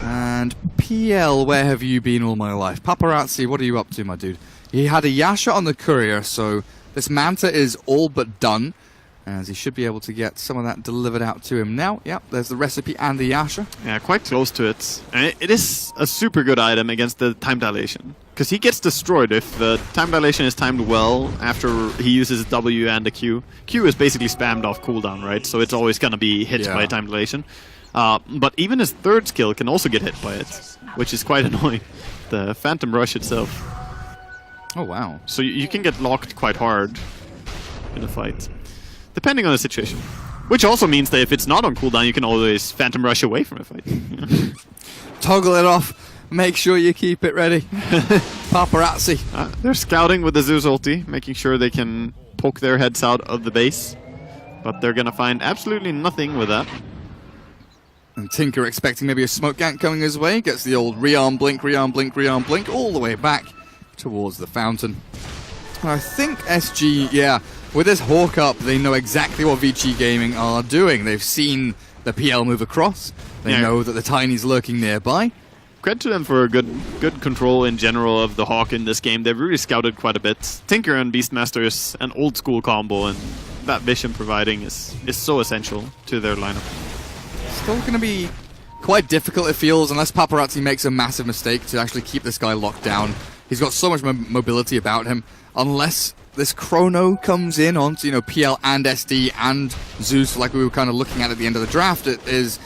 and PL, where have you been all my life? Paparazzi, what are you up to, my dude? He had a Yasha on the courier, so this Manta is all but done, as he should be able to get some of that delivered out to him now. Yep, there's the recipe and the Yasha. Yeah, quite close to it. And it is a super good item against the time dilation, because he gets destroyed if the time dilation is timed well after he uses W and a Q. Q is basically spammed off cooldown, right? So it's always going to be hit by time dilation. But even his third skill can also get hit by it, which is quite annoying. The Phantom Rush itself. Oh, wow. So you can get locked quite hard in a fight, depending on the situation. Which also means that if it's not on cooldown, you can always Phantom Rush away from a fight. Toggle it off. Make sure you keep it ready. Paparazzi. They're scouting with the Zeus ulti, making sure they can poke their heads out of the base. But they're going to find absolutely nothing with that. And Tinker expecting maybe a smoke gank coming his way. Gets the old rearm blink, rearm blink, rearm blink all the way back towards the fountain. And I think SG, yeah, with this Hawk up, they know exactly what ViCi Gaming are doing. They've seen the PL move across. They know that the Tiny's lurking nearby. Credit to them for a good control in general of the Hawk in this game. They've really scouted quite a bit. Tinker and Beastmaster is an old school combo, and that vision providing is so essential to their lineup. Still going to be quite difficult, it feels, unless Paparazzi makes a massive mistake to actually keep this guy locked down. He's got so much mobility about him. Unless this Chrono comes in onto, PL and SD and Zeus, like we were kind of looking at the end of the draft, it is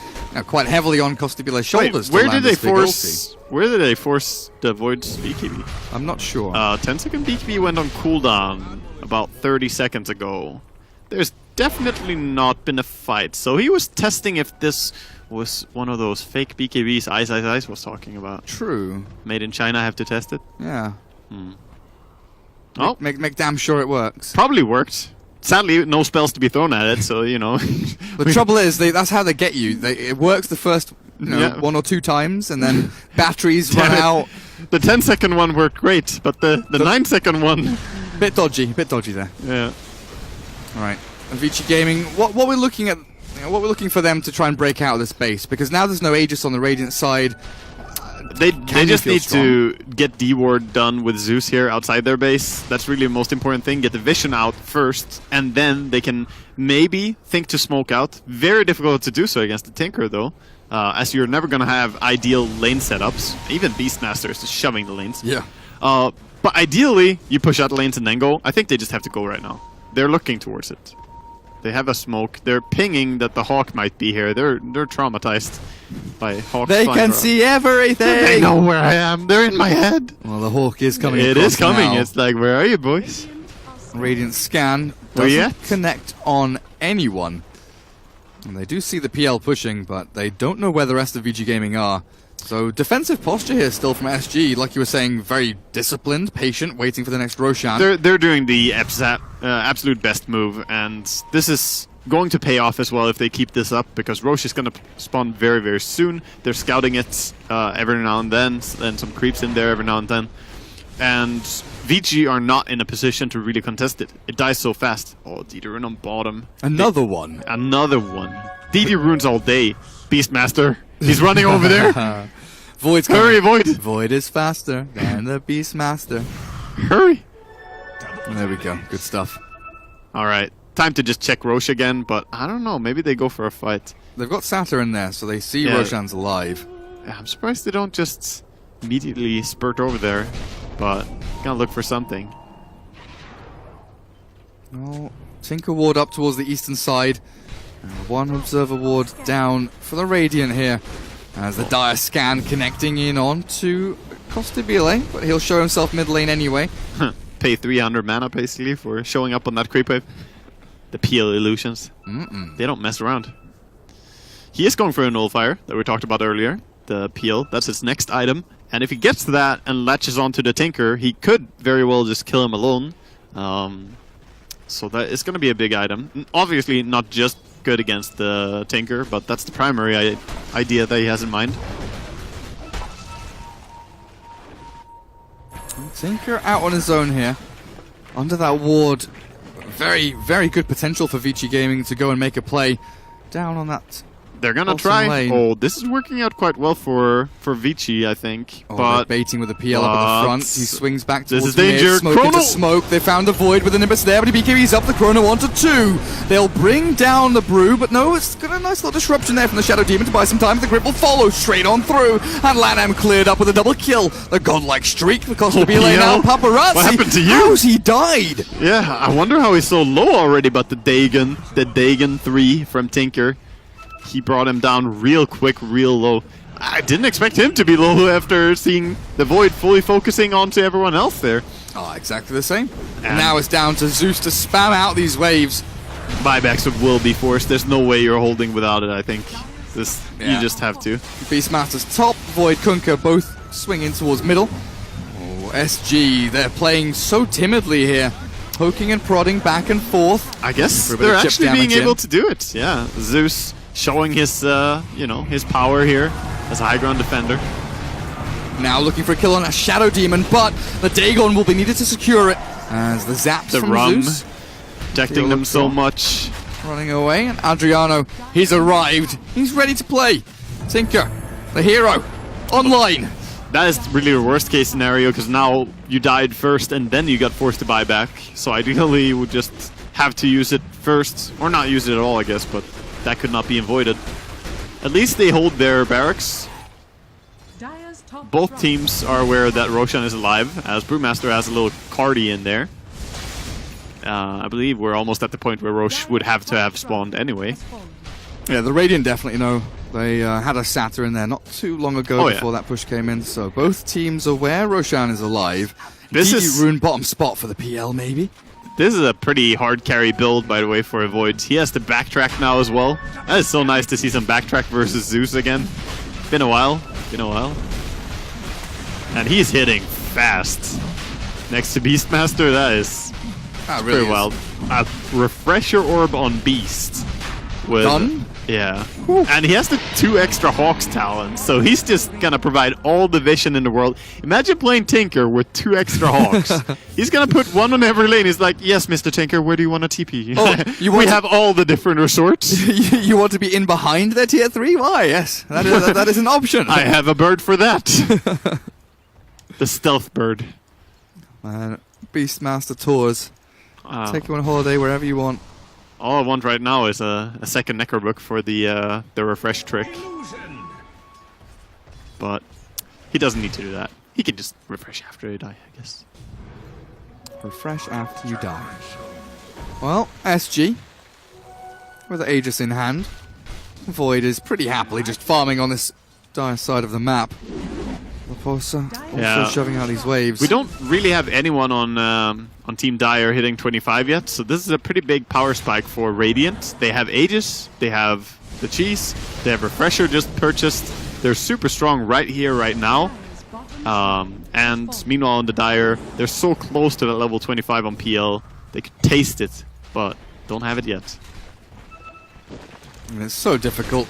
quite heavily on Costabile's shoulders. Wait, where did they force the Void's BKB? I'm not sure. 10-second BKB went on cooldown about 30 seconds ago. There's definitely not been a fight, so he was testing if this was one of those fake BKBs Ice was talking about. True. Made in China, I have to test it. Yeah. Oh, make damn sure it works. Probably worked. Sadly, no spells to be thrown at it, so, The trouble is, that's how they get you. It works the first, one or two times, and then batteries run out. The 10-second one worked great, but the 9-second one... Bit dodgy there. Yeah. All right. And ViCi Gaming, what we're looking at, what we're looking for them to try and break out of this base, because now there's no Aegis on the Radiant side. They just need to get D-Ward done with Zeus here outside their base. That's really the most important thing. Get the vision out first, and then they can maybe think to smoke out. Very difficult to do so against the Tinker, though, as you're never going to have ideal lane setups. Even Beastmaster is just shoving the lanes. Yeah. But ideally, you push out the lanes and then go. I think they just have to go right now. They're looking towards it. They have a smoke. They're pinging that the Hawk might be here. They're traumatized by Hawk. They can see everything. They know where I am. They're in my head. Well, the Hawk is coming. It is coming. Now. It's like, where are you, boys? Radiant scan doesn't connect on anyone. And they do see the PL pushing, but they don't know where the rest of ViCi Gaming are. So defensive posture here still from SG, like you were saying, very disciplined, patient, waiting for the next Roshan. They're doing the absolute best move, and this is going to pay off as well if they keep this up, because Roche is going to spawn very, very soon. They're scouting it every now and then, and some creeps in there every now and then. And ViCi are not in a position to really contest it. It dies so fast. Oh, DD Rune on bottom. Another one. Another one. DD Runes all day. Beastmaster. He's running over there. Void's Hurry, Void. Void is faster than the Beastmaster. Hurry. And there we go. Good stuff. All right. Time to just check Roche again, but I don't know. Maybe they go for a fight. They've got Satyr in there, so they see Roshan's alive. I'm surprised they don't just immediately spurt over there, but gotta look for something. Oh, Tinker ward up towards the eastern side. One Observer ward down for the Radiant here. As the Dire scan connecting in on to Costabile, but he'll show himself mid lane anyway. pay 300 mana basically for showing up on that creep wave. The PL illusions. They don't mess around. He is going for a nullifier that we talked about earlier. The PL, that's his next item. And if he gets to that and latches onto the Tinker, he could very well just kill him alone. So that is going to be a big item. Obviously not just good against the Tinker, but that's the primary idea that he has in mind. Tinker out on his own here. Under that ward. Very, very good potential for ViCi Gaming to go and make a play down on that. They're gonna try. Lane. Oh, this is working out quite well for ViCi, I think. Oh, but baiting with the PL up at the front. He swings back towards this is danger. Smoke Chrono! into smoke. They found a void with the Nimbus there, but he BKB's up the Chrono onto 2. They'll bring down the Brew, but no, it's got a nice little disruption there from the Shadow Demon to buy some time. The Grip will follow straight on through, and LANM cleared up with a double kill. The godlike streak because of the BLA now. Paparazzi. What happened to you? How's he died? Yeah, I wonder how he's so low already, but the Dagon 3 from Tinker. He brought him down real quick, real low. I didn't expect him to be low after seeing the Void fully focusing onto everyone else there. Oh, exactly the same. And now it's down to Zeus to spam out these waves. Buybacks will be forced. There's no way you're holding without it, I think. You just have to. Beastmaster's top, Void Kunkka both swinging towards middle. Oh, SG, they're playing so timidly here. Poking and prodding back and forth. I guess they're actually being able to do it. Yeah, Zeus showing his, his power here as a high ground defender. Now looking for a kill on a Shadow Demon, but the Dagon will be needed to secure it as the zaps from Zeus. Protecting them so much. Running away, and Adriano, he's arrived. He's ready to play. Tinker, the hero, online. That is really the worst case scenario, because now you died first and then you got forced to buy back. So ideally you would just have to use it first, or not use it at all, I guess, but that could not be avoided. At least they hold their barracks. Both teams are aware that Roshan is alive, as Brewmaster has a little cardi in there. I believe we're almost at the point where Rosh would have to have spawned anyway. Yeah, the Radiant definitely know. They had a Satyr in there not too long ago before that push came in, so both teams aware Roshan is alive. This is ruined bottom spot for the PL, maybe? This is a pretty hard carry build, by the way, for Avoid. He has to backtrack now as well. That is so nice to see some backtrack versus Zeus again. Been a while. And he's hitting fast. Next to Beastmaster, that is really wild. A refresher orb on Beast. Done? Yeah. Whew. And he has the 2 extra Hawk's talents, so he's just gonna provide all the vision in the world. Imagine playing Tinker with 2 extra Hawks. He's gonna put 1 on every lane. He's like, yes, Mr. Tinker, where do you want to TP? Oh, we have all the different resorts. You want to be in behind their tier 3? Why, yes. That is an option. I have a bird for that. The stealth bird. Beastmaster tours. Take you on holiday wherever you want. All I want right now is a second Necrobook for the refresh trick. But he doesn't need to do that. He can just refresh after he die, I guess. Refresh after you die. Well, SG, with the Aegis in hand. Void is pretty happily just farming on this dire side of the map. Also shoving out these waves. We don't really have anyone on Team Dire hitting 25 yet, so this is a pretty big power spike for Radiant. They have Aegis, they have the Cheese, they have Refresher just purchased. They're super strong right here, right now. And meanwhile on the Dire, they're so close to that level 25 on PL. They could taste it, but don't have it yet. And it's so difficult.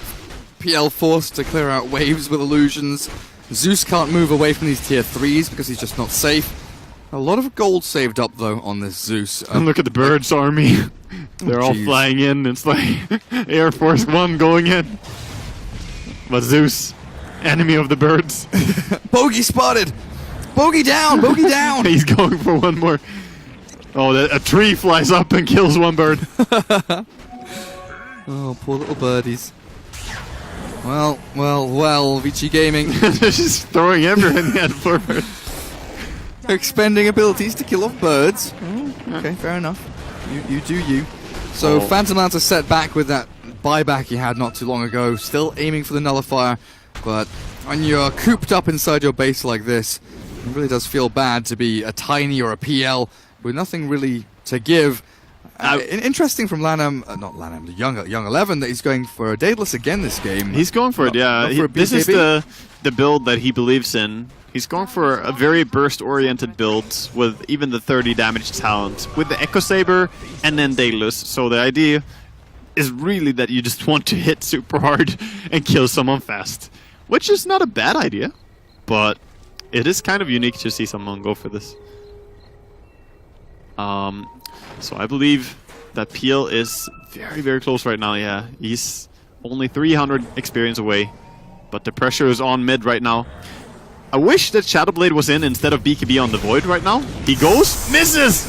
PL forced to clear out waves with illusions. Zeus can't move away from these tier 3s because he's just not safe. A lot of gold saved up, though, on this Zeus. And look at the Birds army. They're all flying in. It's like Air Force One going in. But Zeus, enemy of the Birds. Bogey spotted! Bogey down! Bogey down! He's going for one more. Oh, a tree flies up and kills one bird. Oh, poor little birdies. Well, ViCi Gaming. They're just throwing everything at forward. Expending abilities to kill off birds. Okay, fair enough. You do you. So Phantom Lancer set back with that buyback he had not too long ago. Still aiming for the nullifier. But when you're cooped up inside your base like this, It really does feel bad to be a Tiny or a PL with nothing really to give. Interesting from Lanham, not Lanham, the young 11, that he's going for a Daedalus again this game. He's going for it, yeah. This is the build that he believes in. He's going for a very burst-oriented build with even the 30 damage talent, with the Echo Saber and then Daedalus. So the idea is really that you just want to hit super hard and kill someone fast, which is not a bad idea, but it is kind of unique to see someone go for this. So I believe that Peel is very, very close right now, yeah. He's only 300 experience away, but the pressure is on mid right now. I wish that Shadowblade was in instead of BKB on the Void right now. He goes, misses!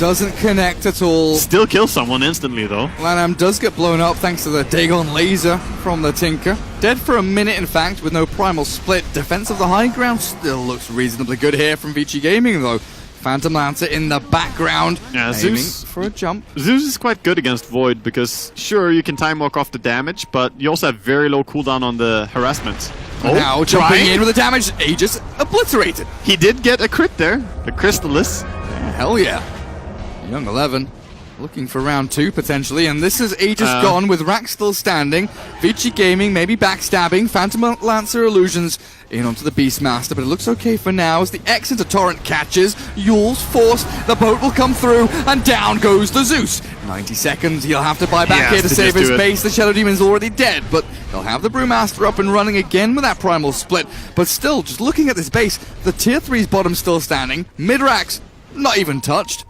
Doesn't connect at all. Still kills someone instantly though. Lanham does get blown up thanks to the Dagon laser from the Tinker. Dead for a minute, in fact, with no primal split. Defense of the high ground still looks reasonably good here from ViCi Gaming though. Phantom Lancer in the background, yeah, aiming Zeus for a jump. Zeus is quite good against Void because, sure, you can time walk off the damage, but you also have very low cooldown on the harassment. Now jumping in with the damage, Aegis obliterated. He did get a crit there, the Crystallis. Hell yeah. Young 11 looking for round 2 potentially, and this is Aegis gone with Rack still standing. ViCi Gaming maybe backstabbing. Phantom Lancer illusions in onto the Beastmaster, but it looks okay for now as the X into Torrent catches. Yule's force, the boat will come through, and down goes the Zeus. 90 seconds, he'll have to buy back here to save his base. The Shadow Demon's already dead, but they'll have the Brewmaster up and running again with that primal split. But still, just looking at this base, the tier 3's bottom still standing. Mid-racks, not even touched.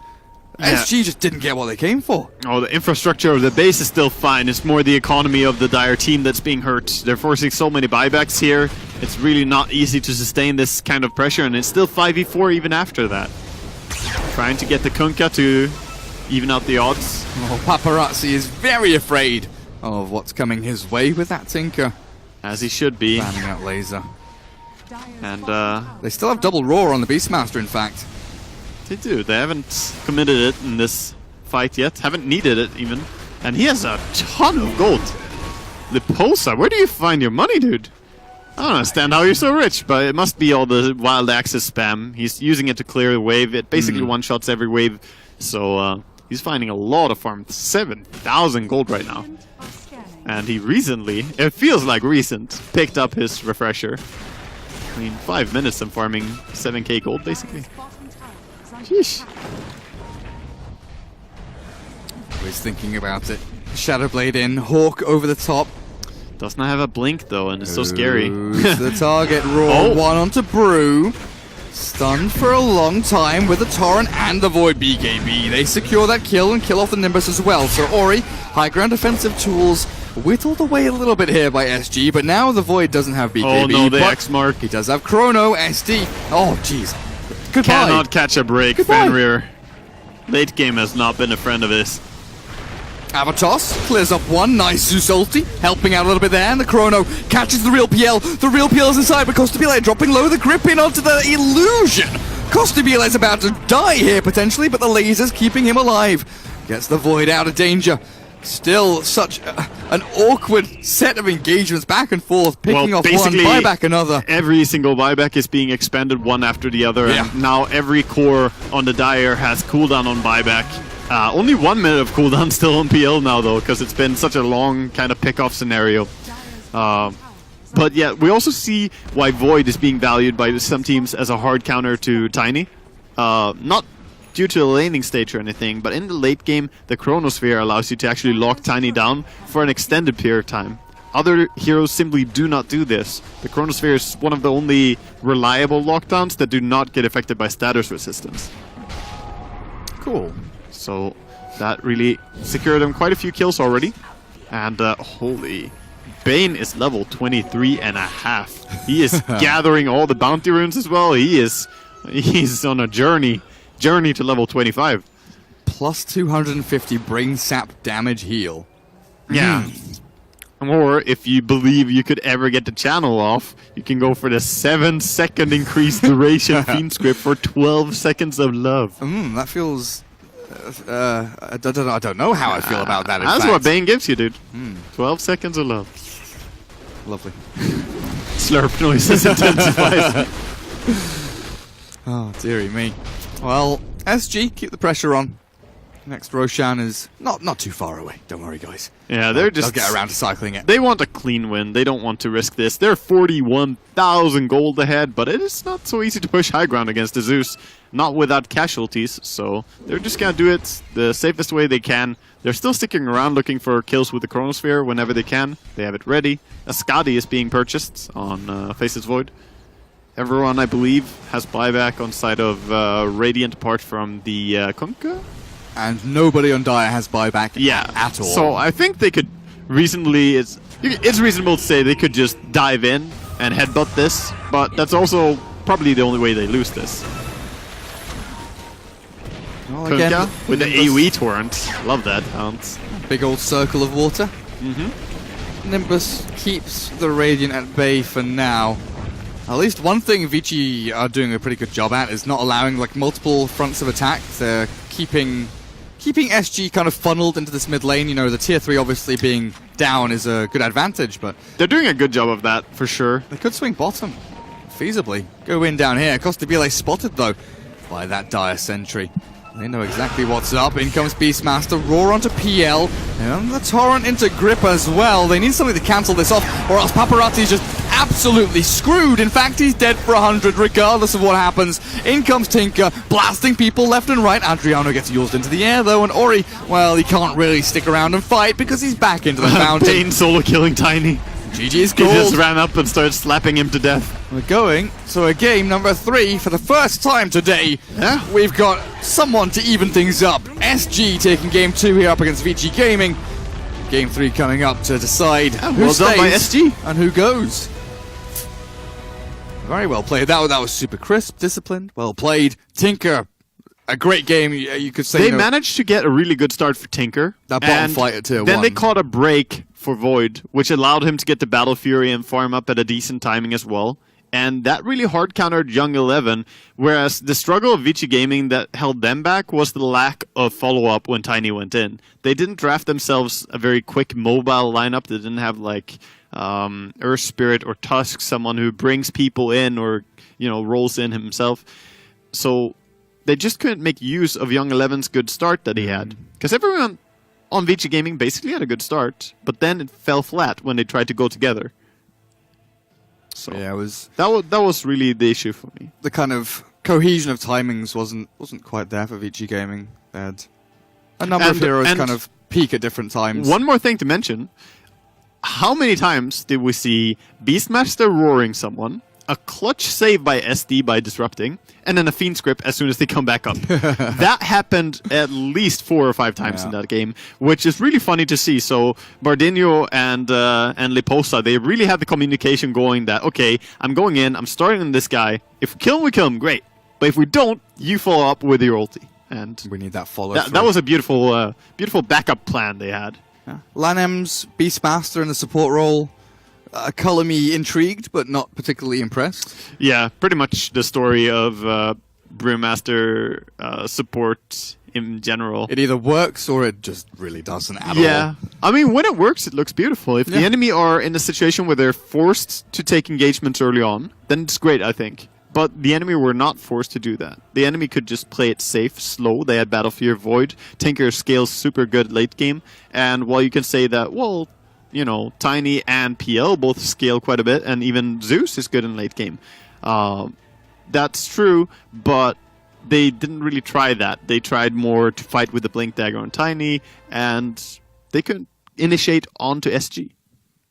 Yeah. SG just didn't get what they came for. Oh, the infrastructure of the base is still fine. It's more the economy of the Dire team that's being hurt. They're forcing so many buybacks here. It's really not easy to sustain this kind of pressure, and it's still 5v4 even after that. Trying to get the Kunkka to even out the odds. Oh, Paparazzi is very afraid of what's coming his way with that Tinker. As he should be. Planning out laser. And they still have double roar on the Beastmaster, in fact. They do. They haven't committed it in this fight yet. Haven't needed it even. And he has a ton of gold. The Pulsar, where do you find your money, dude? I don't understand how you're so rich, but it must be all the wild access spam. He's using it to clear the wave. It basically one-shots every wave. So he's finding a lot of farms. 7,000 gold right now. And he recently, it feels like recent, picked up his refresher. I mean, 5 minutes and farming 7k gold basically. Sheesh. Always thinking about it. Shadowblade in, Hawk over the top. Does not have a blink though, and it's so scary. The target, Raw, one onto Brew. Stunned for a long time with the Torrent and the Void BKB. They secure that kill and kill off the Nimbus as well. So Ori, high ground defensive tools, whittled away a little bit here by SG, but now the Void doesn't have BKB. Oh no, the X mark. He does have Chrono, SD. Oh jeez. Goodbye. Cannot catch a break, Fenrir. Late game has not been a friend of his. Avatos clears up one, nice Zeus ulti, helping out a little bit there, and the Chrono catches the real PL. The real PL is inside, but Costabile dropping low, the grip in onto the illusion. Costabile is about to die here potentially, but the laser's keeping him alive. Gets the Void out of danger. Still such an awkward set of engagements back and forth, picking off one, buyback another. Every single buyback is being expended one after the other, and now every core on the Dire has cooldown on buyback. Only 1 minute of cooldown still on PL now though, because it's been such a long kind of pick-off scenario. But yeah, we also see why Void is being valued by some teams as a hard counter to Tiny. Not due to the laning stage or anything, but in the late game, the Chronosphere allows you to actually lock Tiny down for an extended period of time. Other heroes simply do not do this. The Chronosphere is one of the only reliable lockdowns that do not get affected by status resistance. Cool. So that really secured him quite a few kills already. And holy, Bane is level 23.5. He is gathering all the bounty runes as well. He's on a journey to level 25. Plus 250 brain sap damage heal. Yeah. Or if you believe you could ever get the channel off, you can go for the 7-second increased duration Fiend script for 12 seconds of love. That feels... I don't know how I feel about that. That's what Bane gives you, dude. 12 seconds of love. Lovely. Slurp noises intensifies. Oh, dearie me. Well, SG, keep the pressure on. Next Roshan is not too far away. Don't worry, guys. Yeah, They'll get around to cycling it. They want a clean win. They don't want to risk this. They're 41,000 gold ahead, but it is not so easy to push high ground against the Zeus. Not without casualties, so they're just gonna do it the safest way they can. They're still sticking around looking for kills with the Chronosphere whenever they can. They have it ready. Ascadi is being purchased on Faces Void. Everyone, I believe, has buyback on side of Radiant apart from the Kunkka. And nobody on Dire has buyback at all. So I think they could reasonably... It's reasonable to say they could just dive in and headbutt this, but that's also probably the only way they lose this. Well, Kunkka again, with the AoE torrent. Love that. Big old circle of water. Nimbus keeps the Radiant at bay for now. At least one thing ViCi are doing a pretty good job at is not allowing like multiple fronts of attack. They're keeping SG kind of funneled into this mid lane. You know, the tier 3 obviously being down is a good advantage, but they're doing a good job of that, for sure. they could swing bottom, feasibly. Go in down here. Costabile spotted, though, by that Dire sentry. They know exactly what's up. In comes Beastmaster, Roar onto PL, and the Torrent into Grip as well. They need something to cancel this off, or else Paparazzi's just absolutely screwed. In fact, he's dead for 100 regardless of what happens. In comes Tinker, blasting people left and right. Adriano gets used into the air though, and Ori, well, he can't really stick around and fight because he's back into the fountain. Bane solo killing Tiny. GG's He gold. just ran up and started slapping him to death. We're going to a game number 3 for the first time today. Yeah. We've got someone to even things up. SG taking game 2 here up against ViCi Gaming. Game 3 coming up to decide who well done by stays SG. and who goes. Very well played. That was super crisp, disciplined, well played. Tinker, a great game. You could say They managed to get a really good start for Tinker. That bottom and fight at tier then 1. they caught a break for Void, which allowed him to get the Battle Fury and farm up at a decent timing as well. And that really hard countered Young 11, whereas the struggle of ViCi Gaming that held them back was the lack of follow-up when Tiny went in. They didn't draft themselves a very quick mobile lineup. They didn't have like Earth Spirit or Tusk, someone who brings people in or, you know, rolls in himself. So they just couldn't make use of Young 11's good start that he had. Because everyone on ViCi Gaming basically had a good start, but then it fell flat when they tried to go together. So Yeah, it was that was really the issue for me. the kind of cohesion of timings wasn't quite there for ViCi Gaming. They had a number of heroes kind of peak at different times. One more thing to mention. How many times did we see Beastmaster roaring someone, a clutch save by SD by disrupting, and then a Fiend script as soon as they come back up? That happened at least 4 or 5 times in that game, which is really funny to see. So Bardinho and Liposa, they really had the communication going that, okay, I'm going in, I'm starting on this guy. If we kill him, great. But if we don't, you follow up with your ulti. And We need that follow. that was a beautiful backup plan they had. Yeah. Lanem's Beastmaster in the support role. Color me intrigued, but not particularly impressed. Yeah, pretty much the story of Brewmaster support in general. It either works or it just really doesn't at Yeah, all. I mean, when it works, it looks beautiful. If the enemy are in a situation where they're forced to take engagements early on, then it's great, I think. But the enemy were not forced to do that. The enemy could just play it safe, slow. They had Battle Fear Void. Tinker scales super good late game. And while you can say that, well, you know, Tiny and PL both scale quite a bit, and even Zeus is good in late game. That's true, but they didn't really try that. They tried more to fight with the Blink Dagger on Tiny, and they could initiate onto SG.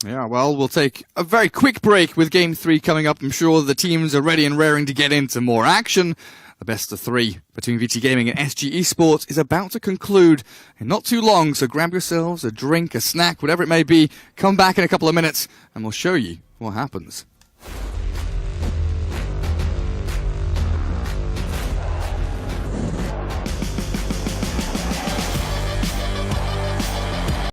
Yeah, well, we'll take a very quick break with Game 3 coming up. I'm sure the teams are ready and raring to get into more action. The best of 3 between ViCi Gaming and SG Esports is about to conclude in not too long, so grab yourselves a drink, a snack, whatever it may be. Come back in a couple of minutes and we'll show you what happens.